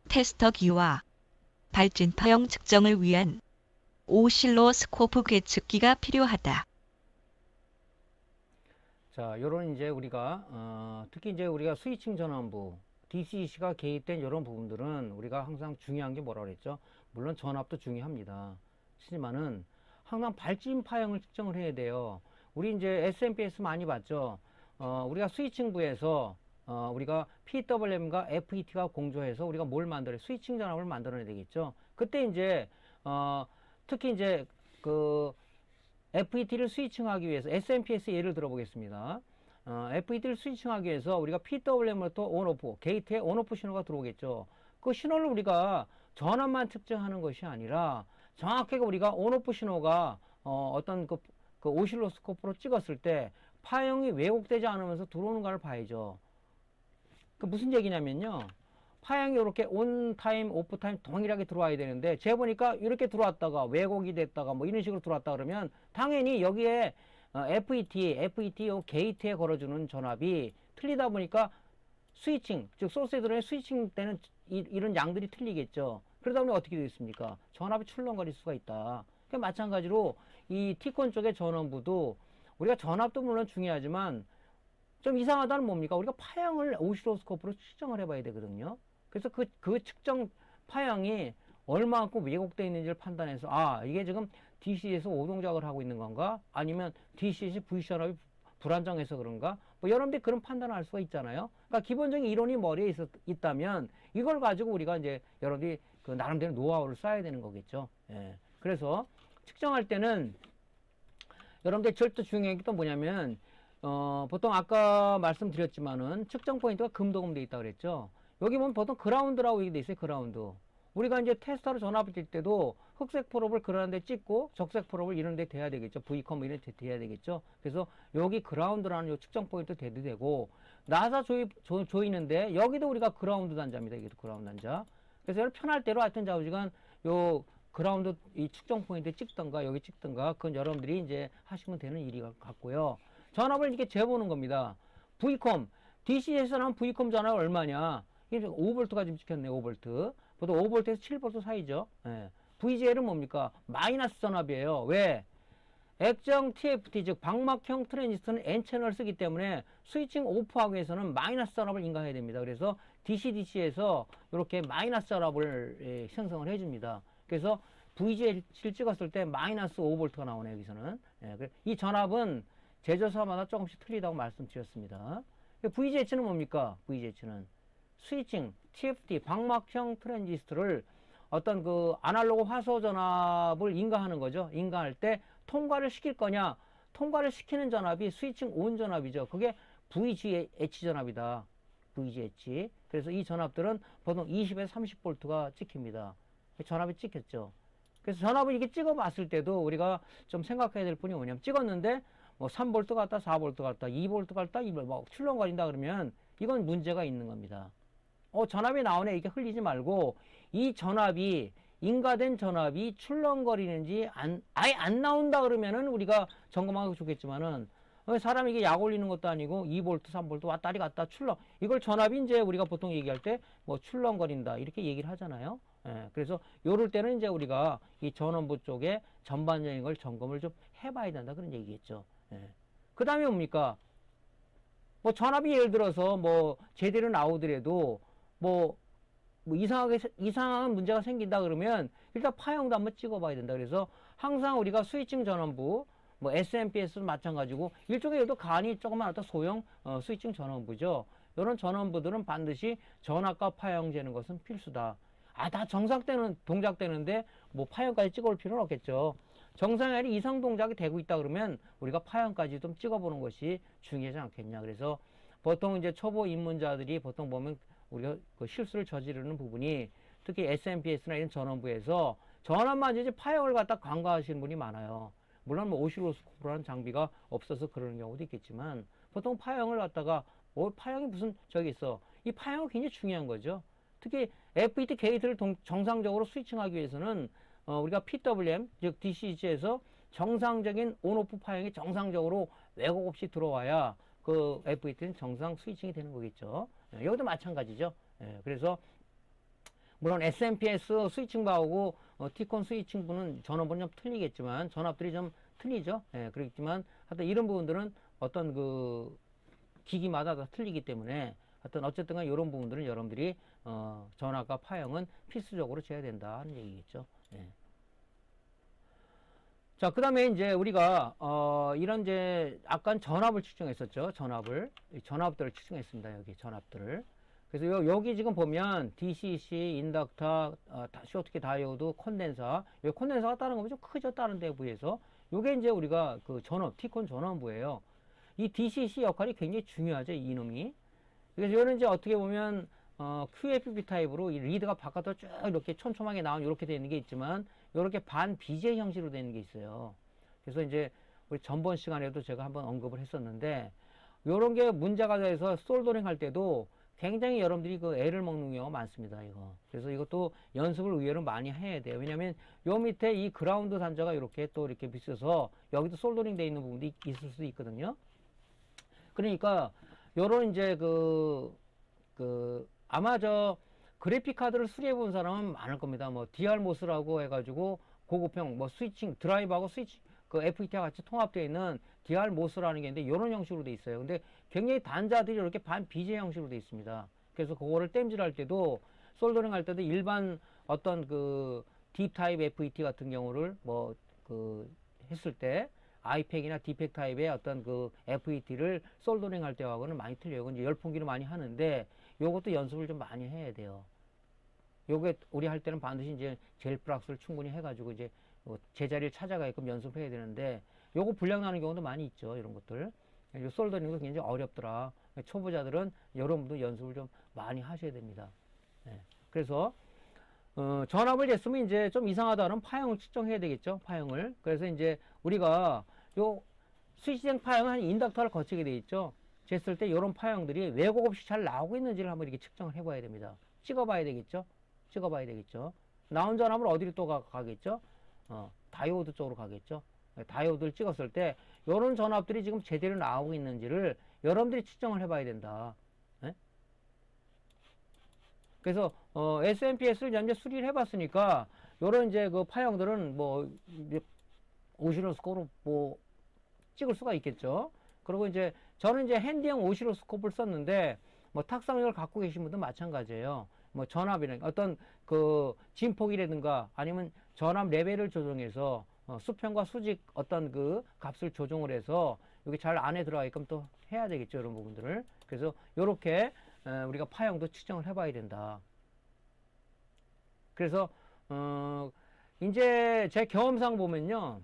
테스터기와 발진파형 측정을 위한 오실로스코프 계측기가 필요하다. 자, 요런 이제 우리가 특히 이제 우리가 스위칭 전원부 DCC가 개입된 이런 부분들은 우리가 항상 중요한 게 뭐라 그랬죠? 물론 전압도 중요합니다. 하지만은 항상 발진파형을 측정을 해야 돼요. 우리 이제 SMPS 많이 봤죠? 우리가 스위칭부에서 우리가 PWM과 FET가 공조해서 우리가 뭘 만들어요? 스위칭 전압을 만들어내야 되겠죠? 그때 이제 특히 이제 그 FET를 스위칭하기 위해서 SMPS 예를 들어보겠습니다. FET를 스위칭하기 위해서 우리가 PWM부터 온오프, 게이트에 온오프 신호가 들어오겠죠. 그 신호를 우리가 전압만 측정하는 것이 아니라 정확하게 우리가 온오프 신호가 어떤 그 오실로스코프로 찍었을 때 파형이 왜곡되지 않으면서 들어오는가를 봐야죠. 그 무슨 얘기냐면요. 파형이 이렇게 온 타임, 오프 타임 동일하게 들어와야 되는데, 제가 보니까 이렇게 들어왔다가 왜곡이 됐다가 뭐 이런 식으로 들어왔다 그러면 당연히 여기에 FET 요 게이트에 걸어주는 전압이 틀리다 보니까 스위칭, 즉 소스에 들어오는 스위칭 때는 이런 양들이 틀리겠죠. 그러다 보니 어떻게 되겠습니까? 전압이 출렁거릴 수가 있다. 그러니까 마찬가지로 이 티콘 쪽의 전원부도 우리가 전압도 물론 중요하지만 좀 이상하다는 뭡니까? 우리가 파형을 오실로스코프로 측정을 해봐야 되거든요. 그래서 그 측정 파형이 얼마만큼 왜곡되어 있는지를 판단해서, 이게 지금 DC에서 오동작을 하고 있는 건가? 아니면 DC에서 V전압이 불안정해서 그런가? 뭐 여러분들이 그런 판단을 할 수가 있잖아요. 그러니까 기본적인 이론이 머리에 있다면 이걸 가지고 우리가 이제 여러분들이 그 나름대로 노하우를 쌓아야 되는 거겠죠. 예. 그래서 측정할 때는 여러분들 절대 중요한 게 또 뭐냐면 보통 아까 말씀드렸지만은 측정 포인트가 금도금 돼 있다 그랬죠. 여기 보면 보통 그라운드라고 얘기 돼 있어요. 그라운드. 우리가 이제 테스터로 전압을 뛸 때도 흑색 프롭을 그런 데 찍고 적색 프롭을 이런 데 대야 되겠죠. V컴 이런 데 대야 되겠죠. 그래서 여기 그라운드라는 요 측정 포인트 대도 되고, 나사 조이는데 여기도 우리가 그라운드 단자입니다. 이게 그라운드 단자. 그래서 여러분 편할 대로 하여튼 좌우지간 요 그라운드 이 측정 포인트 찍던가 여기 찍던가 그건 여러분들이 이제 하시면 되는 일이 같고요. 전압을 이렇게 재보는 겁니다. V컴 DC에서는 V컴 전압 얼마냐? 이게 5V가 지금 찍혔네, 5V. 보통 5V에서 7V 사이죠. 예. VGL은 뭡니까? 마이너스 전압이에요. 왜? 액정 TFT, 즉 방막형 트랜지스터는 N채널을 쓰기 때문에 스위칭 오프하기 위해서는 마이너스 전압을 인가해야 됩니다. 그래서 DC-DC에서 이렇게 마이너스 전압을 형성을 해줍니다. 그래서 VGL 찍었을 때 마이너스 5V가 나오네요. 여기서는. 이 전압은 제조사마다 조금씩 틀리다고 말씀드렸습니다. VGH는 뭡니까? VGH는 스위칭 TFT 방막형 트랜지스터를 어떤 그 아날로그 화소 전압을 인가하는 거죠. 인가할 때 통과를 시킬 거냐? 통과를 시키는 전압이 스위칭 온 전압이죠. 그게 VGH 전압이다. VGH. 그래서 이 전압들은 보통 20에서 30V가 찍힙니다. 전압이 찍혔죠. 그래서 전압을 이렇게 찍어 봤을 때도 우리가 좀 생각해야 될 분이 뭐냐면, 찍었는데 뭐 3V 갔다 4V 갔다 2V 갔다 막 출렁거린다 그러면 이건 문제가 있는 겁니다. 전압이 나오네, 이렇게 흘리지 말고 이 전압이 인가된 전압이 출렁거리는지 아예 안 나온다 그러면은 우리가 점검하고 좋겠지만은, 사람이 이게 약 올리는 것도 아니고 2V 3V 왔다리 갔다 이걸 전압이 이제 우리가 보통 얘기할 때 뭐 출렁거린다 이렇게 얘기를 하잖아요. 그래서 요럴 때는 이제 우리가 이 전원부 쪽에 전반적인 걸 점검을 좀 해봐야 된다 그런 얘기겠죠. 그 다음에 뭡니까? 뭐 전압이 예를 들어서 뭐 제대로 나오더라도 뭐 이상한 문제가 생긴다 그러면 일단 파형도 한번 찍어봐야 된다. 그래서 항상 우리가 스위칭 전원부, 뭐 SMPS도 마찬가지고 일종의 얘도 간이 조그만 어떤 소형 스위칭 전원부죠. 이런 전원부들은 반드시 전압과 파형 재는 것은 필수다. 다 정상되는 동작되는데 뭐 파형까지 찍어볼 필요는 없겠죠. 정상이 아닌 이상 동작이 되고 있다 그러면 우리가 파형까지 좀 찍어보는 것이 중요하지 않겠냐. 그래서 보통 이제 초보 입문자들이 보통 보면 우리가 그 실수를 저지르는 부분이 특히 SMPS나 이런 전원부에서 전압만 이제 파형을 갖다 간과하시는 분이 많아요. 물론 뭐 오실로스코프라는 장비가 없어서 그러는 경우도 있겠지만 보통 파형을 갖다가 파형이 무슨 저기 있어. 이 파형은 굉장히 중요한 거죠. 특히 FET 게이트를 정상적으로 스위칭하기 위해서는 우리가 PWM 즉 DCG에서 정상적인 온오프 파형이 정상적으로 왜곡 없이 들어와야 그 FET는 정상 스위칭이 되는 거겠죠. 여기도 마찬가지죠. 그래서 물론 SMPS 스위칭바하고 T콘 스위칭부는 전원부는 좀 틀리겠지만 전압들이 좀 틀리죠. 그렇지만 하여튼 이런 부분들은 어떤 그 기기마다 다 틀리기 때문에 하여튼 어쨌든 간 이런 부분들은 여러분들이 전압과 파형은 필수적으로 재야 된다 하는 얘기겠죠. 자, 그 다음에 이제 우리가 이런 이제 아까 전압을 측정했었죠. 전압들을 측정했습니다. 여기 전압들을. 그래서 여기 지금 보면 DCC, 인덕터, 쇼트키 다이오드, 콘덴서. 여기 콘덴서가 다른 거면 좀 크죠. 다른 데에 비해서. 요게 이제 우리가 그 T콘 전원부예요. 이 DCC 역할이 굉장히 중요하죠. 이놈이. 그래서 이거는 이제 어떻게 보면 QFP 타입으로 이 리드가 바깥으로 쭉 이렇게 촘촘하게 나온 이렇게 되는 게 있지만 이렇게 반 BJ 형식으로 되는 게 있어요. 그래서 이제 우리 전번 시간에도 제가 한번 언급을 했었는데 이런 게 문제가 돼서 솔더링 할 때도 굉장히 여러분들이 그 애를 먹는 경우가 많습니다. 이거. 그래서 이것도 연습을 의외로 많이 해야 돼요. 왜냐하면 요 밑에 이 그라운드 단자가 이렇게 또 이렇게 비춰서 여기도 솔더링 돼 있는 부분도 있을 수도 있거든요. 그러니까 요런 이제 아마 저 그래픽 카드를 수리해 본 사람은 많을 겁니다. 뭐 DR모스라고 해가지고 고급형 뭐 스위칭 드라이브하고 스위치 그 FET와 같이 통합되어 있는 DR모스라는 게 있는데 이런 형식으로 돼 있어요. 근데 굉장히 단자들이 이렇게 반 BJ 형식으로 돼 있습니다. 그래서 그거를 땜질할 때도 솔더링 할 때도 일반 어떤 그 딥 타입 FET 같은 경우를 뭐 했을 때 아이팩이나 디팩 타입의 어떤 그 FET를 솔더링 할 때하고는 많이 틀려요. 이건 이제 열풍기로 많이 하는데 요것도 연습을 좀 많이 해야 돼요. 요게 우리 할 때는 반드시 이제 젤 프락스를 충분히 해가지고 이제 제자리를 찾아가게끔 연습해야 되는데 요거 불량 나는 경우도 많이 있죠. 이런 것들. 요 솔더링도 굉장히 어렵더라. 초보자들은 여러분도 연습을 좀 많이 하셔야 됩니다. 그래서 전압을 쟀으면 이제 좀 이상하다 그러면 파형을 측정해야 되겠죠. 파형을. 그래서 이제 우리가 요 스위치형 파형은 인덕터를 거치게 돼 있죠. 쟀을 때 이런 파형들이 왜곡 없이 잘 나오고 있는지를 한번 이렇게 측정을 해봐야 됩니다. 찍어봐야 되겠죠. 나온 전압을 어디로 또 가겠죠. 다이오드 쪽으로 가겠죠. 다이오드를 찍었을 때 이런 전압들이 지금 제대로 나오고 있는지를 여러분들이 측정을 해봐야 된다. 그래서 SMPS를 현재 수리를 해봤으니까 요런 이제 그 파형들은 뭐 오시로스코프로 뭐 찍을 수가 있겠죠. 그리고 이제 저는 이제 핸디형 오시로스코프를 썼는데 뭐 탁상력을 갖고 계신 분도 마찬가지예요. 뭐 전압이나 어떤 그 진폭이라든가 아니면 전압 레벨을 조정해서 수평과 수직 어떤 그 값을 조정을 해서 여기 잘 안에 들어가게끔 또 해야 되겠죠. 이런 부분들을. 그래서 요렇게 우리가 파형도 측정을 해봐야 된다. 그래서 이제 제 경험상 보면요.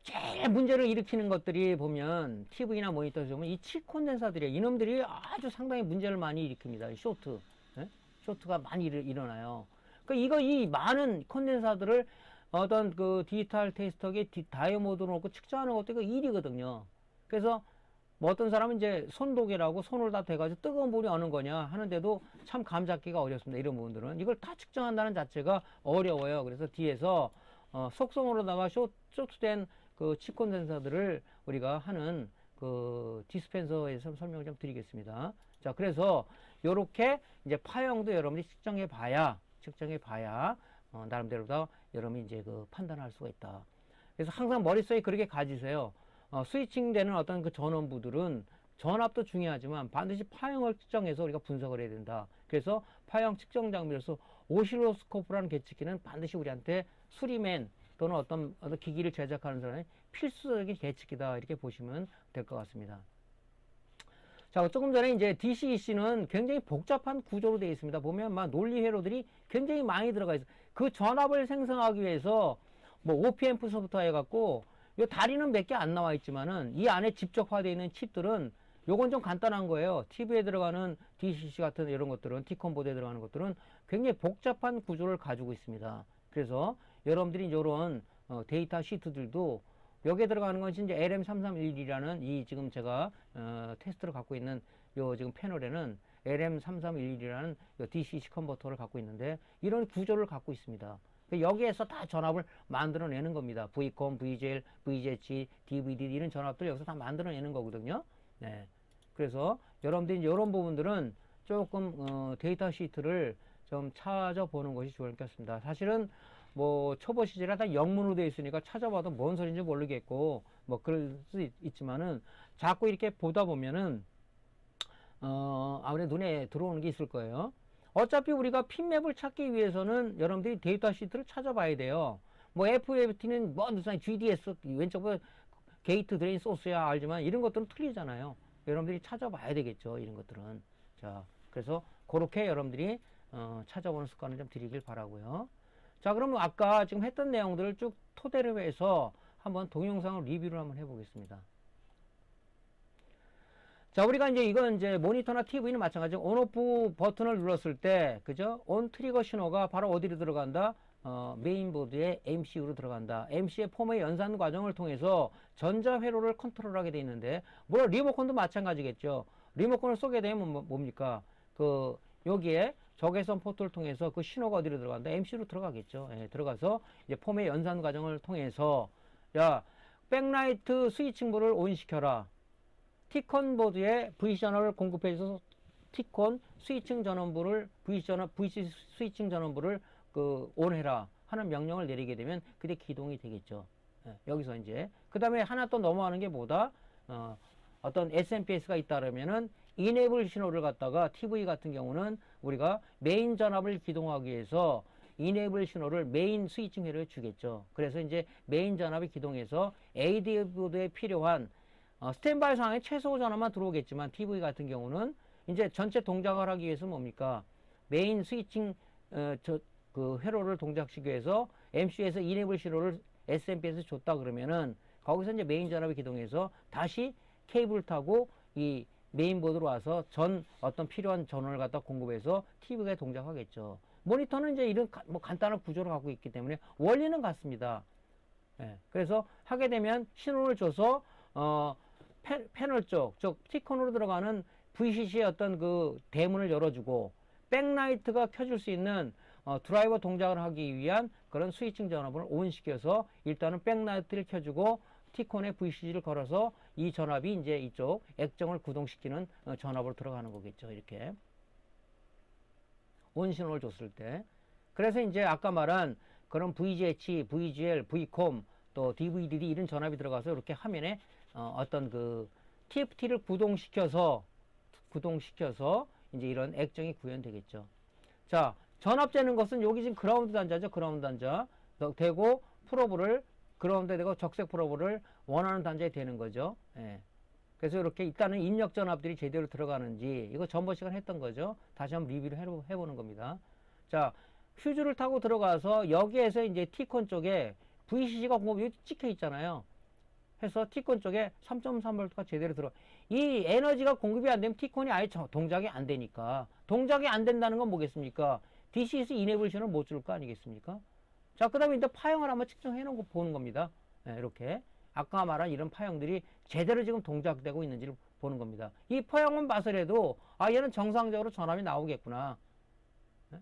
제일 문제를 일으키는 것들이 보면 TV나 모니터에서 보면 이 칩콘덴사들이에요. 이놈들이 아주 상당히 문제를 많이 일으킵니다. 쇼트. 예? 쇼트가 많이 일어나요. 그러니까 이 많은 콘덴사들을 어떤 그 디지털 테스터기에 다이어 모드로 놓고 측정하는 것도 이거 일이거든요. 그래서 뭐 어떤 사람은 이제 손도개라고 손을 다 대가지고 뜨거운 물이 어느 거냐 하는데도 참 감 잡기가 어렵습니다. 이런 부분들은. 이걸 다 측정한다는 자체가 어려워요. 그래서 뒤에서 속성으로다가 쇼트된 그 칩콘 센서들을 우리가 하는 그 디스펜서에서 설명을 좀 드리겠습니다. 자, 그래서 요렇게 이제 파형도 여러분이 측정해 봐야 나름대로 다 여러분이 이제 그 판단할 수가 있다. 그래서 항상 머릿속에 그렇게 가지세요. 스위칭 되는 어떤 그 전원부들은 전압도 중요하지만 반드시 파형을 측정해서 우리가 분석을 해야 된다. 그래서 파형 측정 장비로서 오실로스코프라는 계측기는 반드시 우리한테 수리맨 또는 어떤 기기를 제작하는 사람이 필수적인 계측기다. 이렇게 보시면 될 것 같습니다. 자, 조금 전에 이제 DCEC는 굉장히 복잡한 구조로 되어 있습니다. 보면 막 논리 회로들이 굉장히 많이 들어가 있어요. 그 전압을 생성하기 위해서 뭐 OPM프서부터 해갖고 요 다리는 몇 개 안 나와 있지만은 이 안에 집적화되어 있는 칩들은 요건 좀 간단한 거예요. TV에 들어가는 DCC 같은 이런 것들은 T콘 보드에 들어가는 것들은 굉장히 복잡한 구조를 가지고 있습니다. 그래서 여러분들이 이런 데이터 시트들도 여기에 들어가는 것이 이제 LM3311이라는 이 지금 제가 테스트를 갖고 있는 요 지금 패널에는 LM3311이라는 DCC 컨버터를 갖고 있는데 이런 구조를 갖고 있습니다. 여기에서 다 전압을 만들어내는 겁니다. Vcom, VGL, VGH, DVD 이런 전압들 여기서 다 만들어내는 거거든요. 네. 그래서 여러분들이 이런 부분들은 조금 데이터 시트를 좀 찾아보는 것이 좋을 것 같습니다. 사실은 뭐 초보 시절에 다 영문으로 되어 있으니까 찾아봐도 뭔 소리인지 모르겠고 뭐 그럴 수 있지만은 자꾸 이렇게 보다 보면은 아무래도 눈에 들어오는 게 있을 거예요. 어차피 우리가 핀맵을 찾기 위해서는 여러분들이 데이터 시트를 찾아봐야 돼요. 뭐 FFT는 뭐 무슨 GDS 왼쪽에 게이트 드레인 소스야 알지만 이런 것들은 틀리잖아요. 여러분들이 찾아봐야 되겠죠. 이런 것들은. 자, 그래서 그렇게 여러분들이 찾아보는 습관을 좀 들이길 바라고요. 자, 그러면 아까 지금 했던 내용들을 쭉 토대로 해서 한번 동영상을 리뷰를 한번 해보겠습니다. 자, 우리가 이건 이제 모니터나 TV는 마찬가지로 온오프 버튼을 눌렀을 때, 그죠? 온 트리거 신호가 바로 어디로 들어간다? 메인보드의 MCU로 들어간다. MC의 폼의 연산 과정을 통해서 전자회로를 컨트롤하게 되어 있는데, 물론 리모컨도 마찬가지겠죠. 리모컨을 쏘게 되면 뭡니까? 여기에 적외선 포트를 통해서 그 신호가 어디로 들어간다? MCU로 들어가겠죠. 예, 들어가서 이제 폼의 연산 과정을 통해서, 야, 백라이트 스위칭볼을 온시켜라. T콘 보드에 VC 전원을 공급해줘서 T콘 스위칭 전원부를 VC 스위칭 전원부를 온해라 하는 명령을 내리게 되면 그게 기동이 되겠죠. 예, 여기서 이제 그 다음에 하나 또 넘어가는 게 뭐다? 어떤 SMPS가 있다 그러면은 이네이블 신호를 갖다가 TV 같은 경우는 우리가 메인 전압을 기동하기 위해서 이네이블 신호를 메인 스위칭 회로에 주겠죠. 그래서 이제 메인 전압이 기동해서 AD 보드에 필요한 스탠바이 상황에 최소 전압만 들어오겠지만 TV 같은 경우는 이제 전체 동작을 하기 위해서 뭡니까? 메인 스위칭 그 회로를 동작시키기 위해서 MCU에서 이네이블 신호를 SMPS에 줬다 그러면은 거기서 이제 메인 전압이 기동해서 다시 케이블을 타고 이 메인보드로 와서 어떤 필요한 전원을 갖다 공급해서 TV가 동작하겠죠. 모니터는 이제 이런 뭐 간단한 구조를 갖고 있기 때문에 원리는 같습니다. 예, 그래서 하게 되면 신호를 줘서 패널 쪽, 즉 T콘으로 들어가는 VCC의 어떤 그 대문을 열어주고 백라이트가 켜줄 수 있는 드라이버 동작을 하기 위한 그런 스위칭 전압을 온시켜서 일단은 백라이트를 켜주고 T콘에 VCC를 걸어서 이 전압이 이제 이쪽 액정을 구동시키는 전압으로 들어가는 거겠죠. 이렇게. 온 신호를 줬을 때. 그래서 이제 아까 말한 그런 VGH, VGL, Vcom, 또 DVDD 이런 전압이 들어가서 이렇게 화면에 어떤 그 TFT를 구동시켜서 이제 이런 액정이 구현되겠죠. 자, 전압 재는 것은 여기 지금 그라운드 단자죠. 그라운드 단자. 되고 프로브를 그라운드에 되고 적색 프로브를 원하는 단자에 되는 거죠. 예. 그래서 이렇게 일단은 입력 전압들이 제대로 들어가는지 이거 전번 시간 했던 거죠. 다시 한번 리뷰를 해보는 겁니다. 자, 퓨즈를 타고 들어가서 여기에서 이제 T콘 쪽에 VCC가 공급이 찍혀 있잖아요. 해서 T콘 쪽에 3.3V가 제대로 들어. 이 에너지가 공급이 안 되면 T콘이 아예 동작이 안 되니까. 동작이 안 된다는 건 뭐겠습니까? DCS 이네블션을 못 줄 거 아니겠습니까? 자, 그 다음에 이제 파형을 한번 측정해 놓고 보는 겁니다. 네, 이렇게. 아까 말한 이런 파형들이 제대로 지금 동작되고 있는지를 보는 겁니다. 이 파형만 봐서라도, 아, 얘는 정상적으로 전압이 나오겠구나. 네?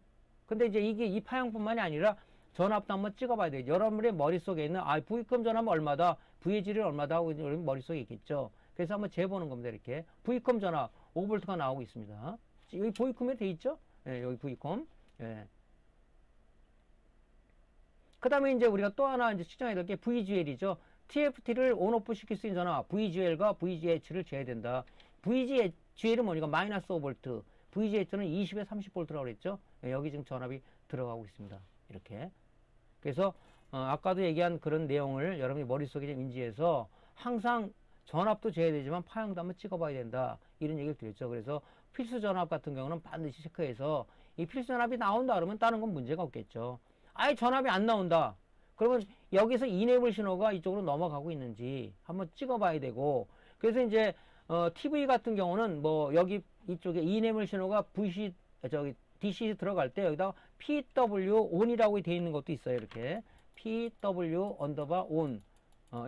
근데 이제 이게 이 파형뿐만이 아니라 전압도 한번 찍어봐야 돼요. 여러분의 머릿속에 있는, 아, V컴 전압은 얼마다, VG를 얼마다 하고 여러분 머릿속에 있겠죠. 그래서 한번 재보는 겁니다. 이렇게. V컴 전압 5V가 나오고 있습니다. 여기 V컴에 돼 있죠? 네, 여기 V컴. 예. 그 다음에 이제 우리가 또 하나 이제 측정해야 될 게 VGL이죠. TFT를 온오프 시킬 수 있는 전압, VGL과 VGH를 재야 된다. VGL은 뭐니까 마이너스 5V, VGH는 20에 30V라고 그랬죠. 예, 여기 지금 전압이 들어가고 있습니다. 이렇게. 그래서 아까도 얘기한 그런 내용을 여러분이 머릿속에 좀 인지해서 항상 전압도 재야 되지만 파형도 한번 찍어봐야 된다. 이런 얘기를 드렸죠. 그래서 필수 전압 같은 경우는 반드시 체크해서 이 필수 전압이 나온다 그러면 다른 건 문제가 없겠죠. 아예 전압이 안 나온다. 그러면 여기서 이네블 신호가 이쪽으로 넘어가고 있는지 한번 찍어봐야 되고, 그래서 이제 TV 같은 경우는 뭐 여기 이쪽에 이네블 신호가 DC 들어갈 때 여기다가 PW ON이라고 되어 있는 것도 있어요. 이렇게 PW 언더바 ON.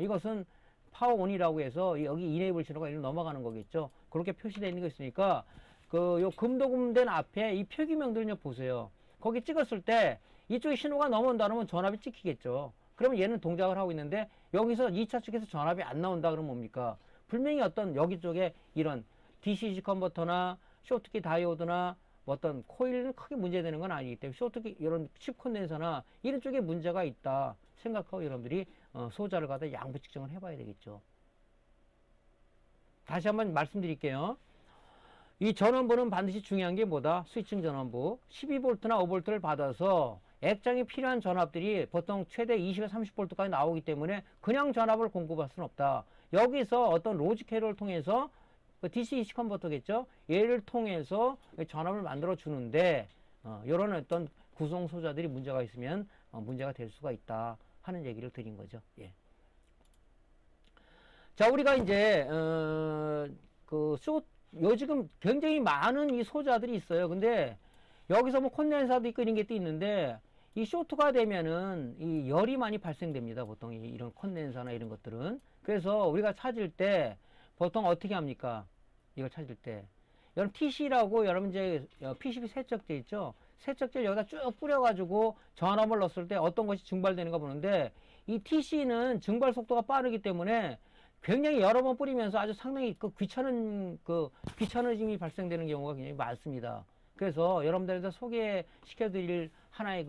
이것은 파워 ON이라고 해서 여기 이네블 신호가 이리로 넘어가는 거겠죠. 그렇게 표시되어 있는 거 있으니까 요 금도금된 앞에 이 표기명들을 보세요. 거기 찍었을 때 이쪽에 신호가 넘어온다 그러면 전압이 찍히겠죠. 그러면 얘는 동작을 하고 있는데 여기서 2차 측에서 전압이 안 나온다 그러면 뭡니까? 분명히 어떤 여기 쪽에 이런 DC 컨버터나 쇼트키 다이오드나 어떤 코일은 크게 문제되는 건 아니기 때문에 쇼트키 이런 칩 콘덴서나 이런 쪽에 문제가 있다 생각하고 여러분들이 소자를 갖다 양부 측정을 해봐야 되겠죠. 다시 한번 말씀드릴게요. 이 전원부는 반드시 중요한 게 뭐다? 스위칭 전원부 12V나 5V를 받아서 액정이 필요한 전압들이 보통 최대 20에 30V까지 나오기 때문에 그냥 전압을 공급할 수는 없다. 여기서 어떤 로직 회로를 통해서 DC 컨버터겠죠? 얘를 통해서 전압을 만들어 주는데 이런 어떤 구성 소자들이 문제가 있으면 문제가 될 수가 있다 하는 얘기를 드린 거죠. 예. 자, 우리가 이제 요즘 굉장히 많은 이 소자들이 있어요. 근데 여기서 뭐 콘덴서도 있고 이런 게 또 있는데 이 쇼트가 되면은 이 열이 많이 발생됩니다. 보통 이런 콘덴서나 이런 것들은. 그래서 우리가 찾을 때 보통 어떻게 합니까? 이걸 찾을 때. 여러분 TC라고 여러분 이제 PCB 세척제 있죠? 세척제를 여기다 쭉 뿌려가지고 전압을 넣었을 때 어떤 것이 증발되는가 보는데 이 TC는 증발 속도가 빠르기 때문에 굉장히 여러 번 뿌리면서 아주 상당히 귀찮으짐이 발생되는 경우가 굉장히 많습니다. 그래서 여러분들한테 소개시켜 드릴 하나의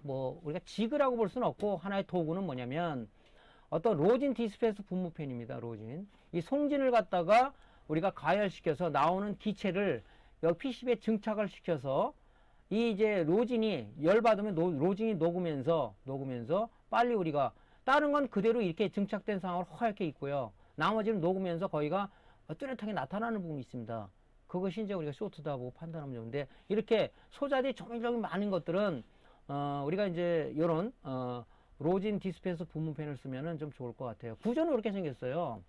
우리가 지그라고 볼 수는 없고 하나의 도구는 뭐냐면 어떤 로진 디스펜스 분무팬입니다. 로진. 이 송진을 갖다가 우리가 가열시켜서 나오는 기체를 여기 PCB에 증착을 시켜서 이 이제 로진이 열받으면 로진이 녹으면서 빨리 우리가 다른 건 그대로 이렇게 증착된 상황으로 허옇게 있고요. 나머지는 녹으면서 거기가 뚜렷하게 나타나는 부분이 있습니다. 그것이 이제 우리가 쇼트다 보고 판단하면 좋은데 이렇게 소자들이 조금 많은 것들은 우리가 이제 이런 로진 디스펜서 분무팬을 쓰면은 좀 좋을 것 같아요. 구조는 이렇게 생겼어요.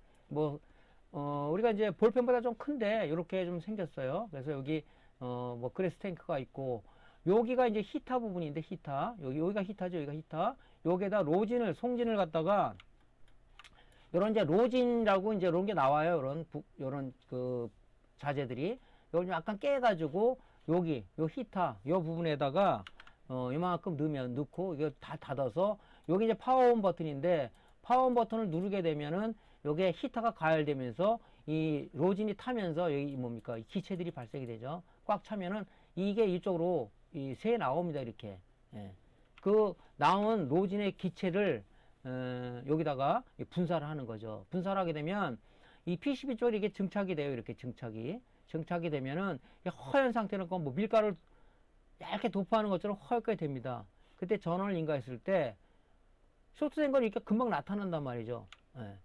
우리가 이제 볼펜보다 좀 큰데 이렇게 좀 생겼어요. 그래서 여기 그래스 탱크가 있고 여기가 이제 히터 부분인데 히터 여기가 히터죠. 여기가 히터. 여기에다 송진을 갖다가 요런 이제 로진이라고 이제 이런 게 나와요. 요런 자재들이 요걸 좀 약간 깨가지고 요 히터 요 부분에다가 이만큼 넣고 이거 다 닫아서 여기 이제 파워온 버튼인데 파워온 버튼을 누르게 되면은 요게 히터가 가열되면서 이 로진이 타면서 여기 뭡니까? 이 기체들이 발생이 되죠. 꽉 차면은 이게 이쪽으로 새 나옵니다. 이렇게. 예. 그 나온 로진의 기체를 여기다가 분사를 하는 거죠. 분사를 하게 되면 이 PCB 쪽에 이게 증착이 돼요. 이렇게 증착이 되면은 허연 상태는 뭐 밀가루를 얇게 도포하는 것처럼 허옇게 됩니다. 그때 전원을 인가했을 때 쇼트된 건 이렇게 금방 나타난단 말이죠. 예.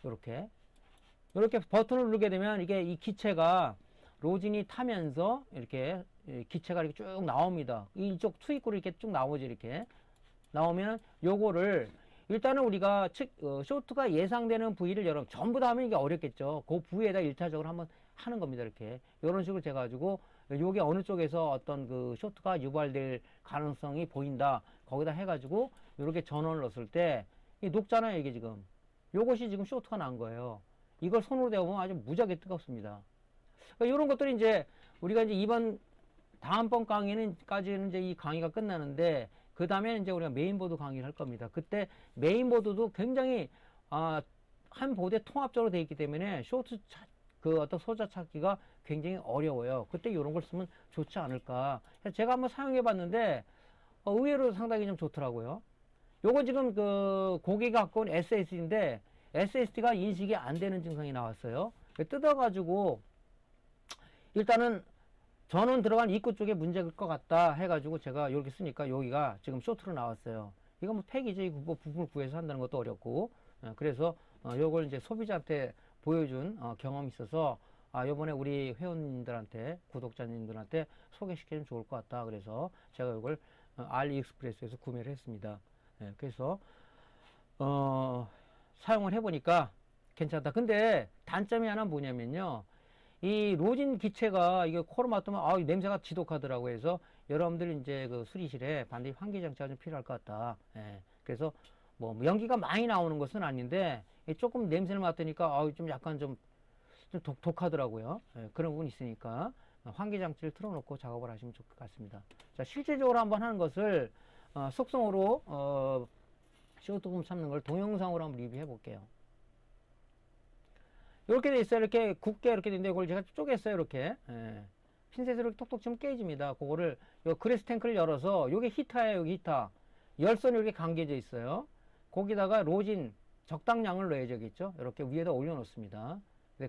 이렇게 버튼을 누르게 되면 이게 이 기체가 로진이 타면서 이렇게 기체가 이렇게 쭉 나옵니다. 이쪽 투입구로 이렇게 쭉 나오죠. 이렇게 나오면 요거를 일단은 우리가 쇼트가 예상되는 부위를 여러분 전부 다 하면 이게 어렵겠죠. 그 부위에다 1차적으로 한번 하는 겁니다. 이렇게 이런 식으로 돼 가지고 요게 어느 쪽에서 어떤 그 쇼트가 유발될 가능성이 보인다. 거기다 해 가지고 이렇게 전원을 넣었을 때 녹잖아요. 이게 지금 요것이 지금 쇼트가 난 거예요. 이걸 손으로 대보면 아주 무지하게 뜨겁습니다. 그러니까 이런 것들이 이제 우리가 이제 다음번 강의는까지는 이제 이 강의가 끝나는데 그 다음에 이제 우리가 메인보드 강의를 할 겁니다. 그때 메인보드도 굉장히 한 보드에 통합적으로 되어 있기 때문에 그 어떤 소자 찾기가 굉장히 어려워요. 그때 이런 걸 쓰면 좋지 않을까. 제가 한번 사용해 봤는데 의외로 상당히 좀 좋더라고요. 요건 지금 그 고객이 갖고 온 SSD인데 SSD가 인식이 안 되는 증상이 나왔어요. 뜯어가지고 일단은 전원 들어간 입구 쪽에 문제일 것 같다 해가지고 제가 이렇게 쓰니까 여기가 지금 쇼트로 나왔어요. 이거 뭐 팩이죠. 이거 뭐 부품을 구해서 한다는 것도 어렵고. 그래서 요걸 이제 소비자한테 보여준 경험이 있어서 요번에 우리 회원님들한테 구독자님들한테 소개시키면 좋을 것 같다. 그래서 제가 이걸 알리익스프레스에서 구매를 했습니다. 그래서 사용을 해보니까 괜찮다. 근데 단점이 하나 뭐냐면요. 이 로진 기체가 이게 코로 맡으면 냄새가 지독하더라고 해서 여러분들 이제 그 수리실에 반드시 환기 장치가 좀 필요할 것 같다. 그래서 뭐 연기가 많이 나오는 것은 아닌데 조금 냄새를 맡으니까 좀 약간 좀 독하더라고요. 그런 부분이 있으니까 환기 장치를 틀어놓고 작업을 하시면 좋을 것 같습니다. 자, 실제적으로 한번 하는 것을 속성으로 CO2 부품 참는 걸 동영상으로 한번 리뷰해 볼게요. 이렇게 돼 있어요. 이렇게 굵게 이렇게 되는데 이걸 제가 쪼갰어요. 이렇게 핀셋으로 이렇게 톡톡 치면 깨집니다. 그거를 요 그래스 탱크를 열어서 요게 히터예요. 여기 히터 열선이 이렇게 감겨져 있어요. 거기다가 로진 적당량을 넣어야겠죠. 이렇게 위에다 올려 놓습니다.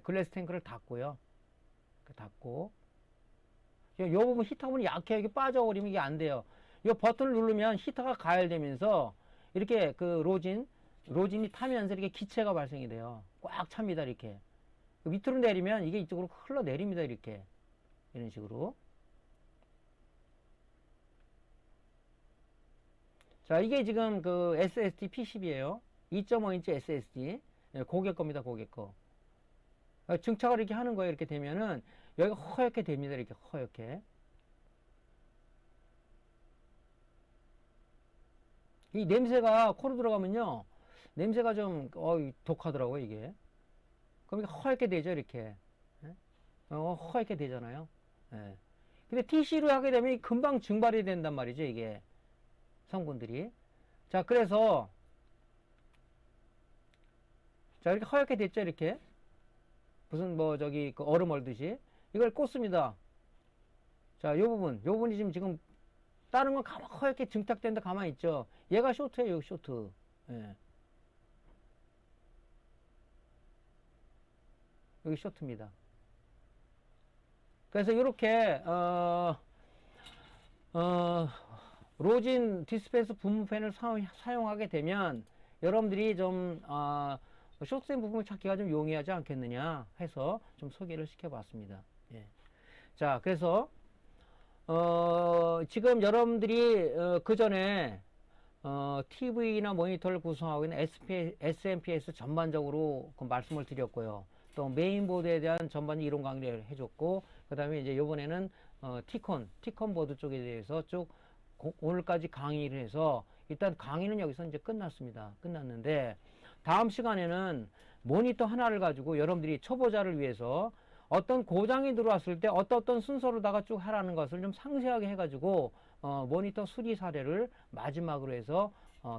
글래스 탱크를 닫고요. 닫고 요 부분 히터 부분이 약해요. 이게 빠져버리면 이게 안 돼요. 요 버튼을 누르면 히터가 가열되면서 이렇게 그 로진이 타면서 이렇게 기체가 발생이 돼요. 꽉 찹니다. 이렇게 밑으로 내리면 이게 이쪽으로 흘러내립니다. 이렇게 이런 식으로. 자, 이게 지금 그 SSD P10이에요 2.5인치 SSD 고객 겁니다. 고객 거. 증착을 이렇게 하는 거예요. 이렇게 되면은 여기가 허옇게 됩니다. 이렇게 허옇게. 이 냄새가 코로 들어가면요 냄새가 좀 독하더라고요. 이게 그럼 이게 허옇게 되죠. 이렇게 허옇게 되잖아요. 근데 TC로 하게 되면 금방 증발이 된단 말이죠. 이게 성분들이. 자, 그래서 자, 이렇게 허옇게 됐죠. 이렇게 무슨 뭐 저기 그 얼음 얼듯이 이걸 꽂습니다. 자, 요 부분이 지금 다른 건 허옇게 증착된다 가만히 있죠. 얘가 쇼트예요. 여기 쇼트. 여기 쇼트입니다. 그래서 이렇게 로진 디스펜스 분무팬을 사용하게 되면 여러분들이 좀 쇼트된 부분을 찾기가 좀 용이하지 않겠느냐 해서 좀 소개를 시켜봤습니다. 자, 그래서 지금 여러분들이 그 전에 TV나 모니터를 구성하고 있는 SMPS 전반적으로 그 말씀을 드렸고요. 또 메인보드에 대한 전반적인 이론 강의를 해줬고, 그 다음에 이제 이번에는 티콘 보드 쪽에 대해서 쭉 오늘까지 강의를 해서 일단 강의는 여기서 이제 끝났습니다. 끝났는데 다음 시간에는 모니터 하나를 가지고 여러분들이 초보자를 위해서 어떤 고장이 들어왔을 때 어떤 순서로다가 쭉 하라는 것을 좀 상세하게 해가지고 모니터 수리 사례를 마지막으로 해서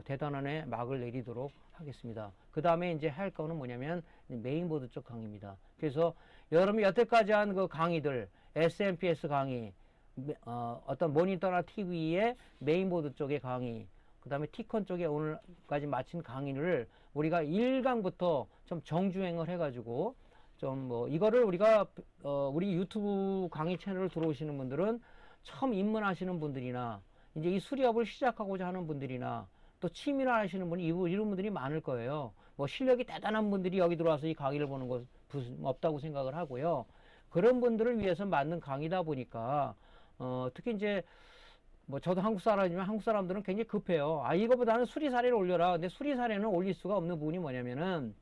대단원의 막을 내리도록 하겠습니다. 그 다음에 이제 할 거는 뭐냐면 메인보드 쪽 강의입니다. 그래서 여러분이 여태까지 한 그 강의들 SMPS 강의, 어떤 모니터나 TV의 메인보드 쪽의 강의, 그 다음에 티콘 쪽에 오늘까지 마친 강의를 우리가 1강부터 좀 정주행을 해가지고 좀 뭐 이거를 우리가 우리 유튜브 강의 채널을 들어오시는 분들은 처음 입문하시는 분들이나 이제 이 수리업을 시작하고자 하는 분들이나 또 취미로 하시는 분이 이런 분들이 많을 거예요. 뭐 실력이 대단한 분들이 여기 들어와서 이 강의를 보는 것 없다고 생각을 하고요. 그런 분들을 위해서 만든 강의다 보니까 특히 이제 뭐 저도 한국 사람이지만 한국 사람들은 굉장히 급해요. 아, 이거보다는 수리 사례를 올려라. 근데 수리 사례는 올릴 수가 없는 부분이 뭐냐면은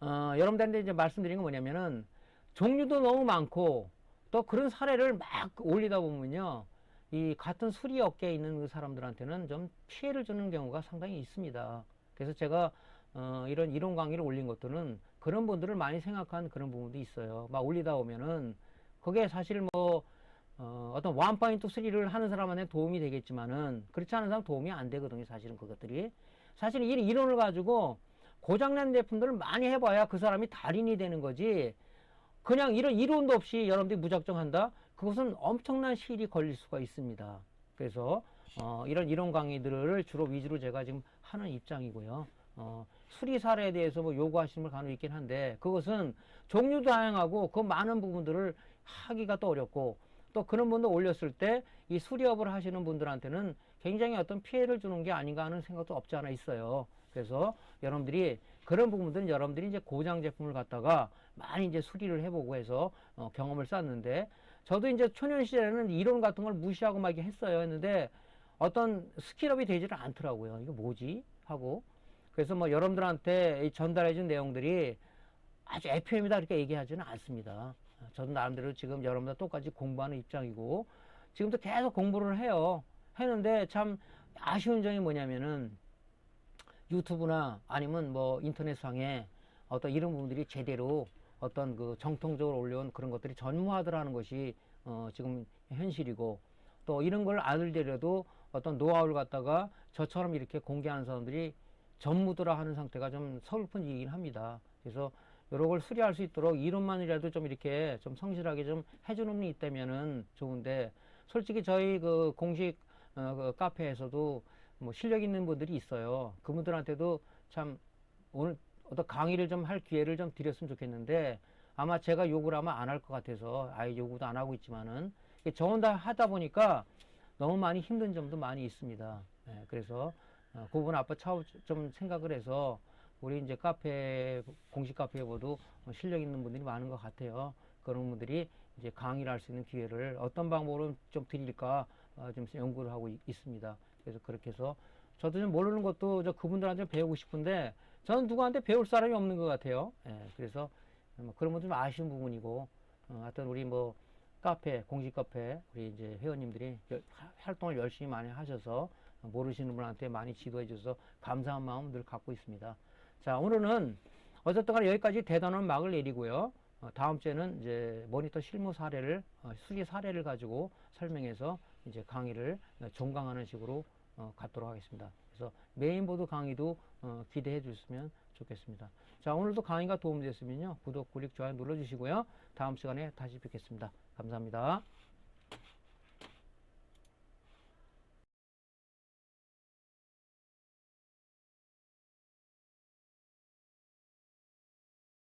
여러분들한테 이제 말씀드린 건 뭐냐면은 종류도 너무 많고 또 그런 사례를 막 올리다 보면요. 이 같은 수리 업계에 있는 그 사람들한테는 좀 피해를 주는 경우가 상당히 있습니다. 그래서 제가 이런 이론 강의를 올린 것들은 그런 분들을 많이 생각한 그런 부분도 있어요. 막 올리다 보면은 그게 사실 뭐 어떤 원포인트 수리를 하는 사람한테 도움이 되겠지만은 그렇지 않은 사람 도움이 안 되거든요. 사실은 그것들이 사실은 이 이론을 가지고 고장난 제품들을 많이 해봐야 그 사람이 달인이 되는 거지. 그냥 이런 이론도 없이 여러분들이 무작정 한다? 그것은 엄청난 시일이 걸릴 수가 있습니다. 그래서 이런 이론 강의들을 주로 위주로 제가 지금 하는 입장이고요. 수리 사례에 대해서 뭐 요구하시는 분 간혹 있긴 한데 그것은 종류도 다양하고 그 많은 부분들을 하기가 또 어렵고 또 그런 분도 올렸을 때 이 수리업을 하시는 분들한테는 굉장히 어떤 피해를 주는 게 아닌가 하는 생각도 없지 않아 있어요. 그래서 여러분들이 그런 부분들은 여러분들이 이제 고장 제품을 갖다가 많이 이제 수리를 해보고 해서 경험을 쌓는데 저도 이제 초년 시절에는 이론 같은 걸 무시하고 막 했어요. 했는데 어떤 스킬업이 되지를 않더라고요. 이거 뭐지? 하고 그래서 뭐 여러분들한테 전달해 준 내용들이 아주 FM이다 이렇게 얘기하지는 않습니다. 저도 나름대로 지금 여러분들 똑같이 공부하는 입장이고 지금도 계속 공부를 해요. 했는데 참 아쉬운 점이 뭐냐면은 유튜브나 아니면 뭐 인터넷상에 어떤 이런 부분들이 제대로 어떤 그 정통적으로 올려온 그런 것들이 전무하더라는 것이 지금 현실이고 또 이런 걸 알더라도 어떤 노하우를 갖다가 저처럼 이렇게 공개하는 사람들이 전무더라 하는 상태가 좀 서글픈 일이긴 합니다. 그래서 여러 걸 수리할 수 있도록 이론만이라도 좀 이렇게 좀 성실하게 좀 해주는 분이 있다면은 좋은데 솔직히 저희 그 공식 그 카페에서도 뭐 실력 있는 분들이 있어요. 그분들한테도 참 오늘 어떤 강의를 좀 할 기회를 좀 드렸으면 좋겠는데 아마 제가 요구를 하면 안 할 것 같아서 아예 요구도 안 하고 있지만은 저 혼자 하다 보니까 너무 많이 힘든 점도 많이 있습니다. 예, 그래서 그 부분 앞으로 차후 좀 생각을 해서 우리 이제 카페 공식 카페에 보도 실력 있는 분들이 많은 것 같아요. 그런 분들이 이제 강의를 할 수 있는 기회를 어떤 방법으로 좀 드릴까 좀 연구를 하고 있습니다. 그래서 그렇게 해서 저도 좀 모르는 것도 저 그분들한테 배우고 싶은데 저는 누구한테 배울 사람이 없는 것 같아요. 예, 그래서 뭐 그런 건 좀 아쉬운 부분이고 하여튼 우리 뭐 카페 공식 카페 우리 이제 회원님들이 활동을 열심히 많이 하셔서 모르시는 분한테 많이 지도해 주셔서 감사한 마음 늘 갖고 있습니다. 자, 오늘은 어쨌든 간에 여기까지 대단한 막을 내리고요. 다음 주에는 이제 모니터 실무 사례를 수리 사례를 가지고 설명해서 이제 강의를 종강하는 식으로 갖도록 하겠습니다. 그래서 메인보드 강의도 기대해 주셨으면 좋겠습니다. 자, 오늘도 강의가 도움됐으면요. 구독, 구독, 좋아요 눌러주시고요. 다음 시간에 다시 뵙겠습니다. 감사합니다.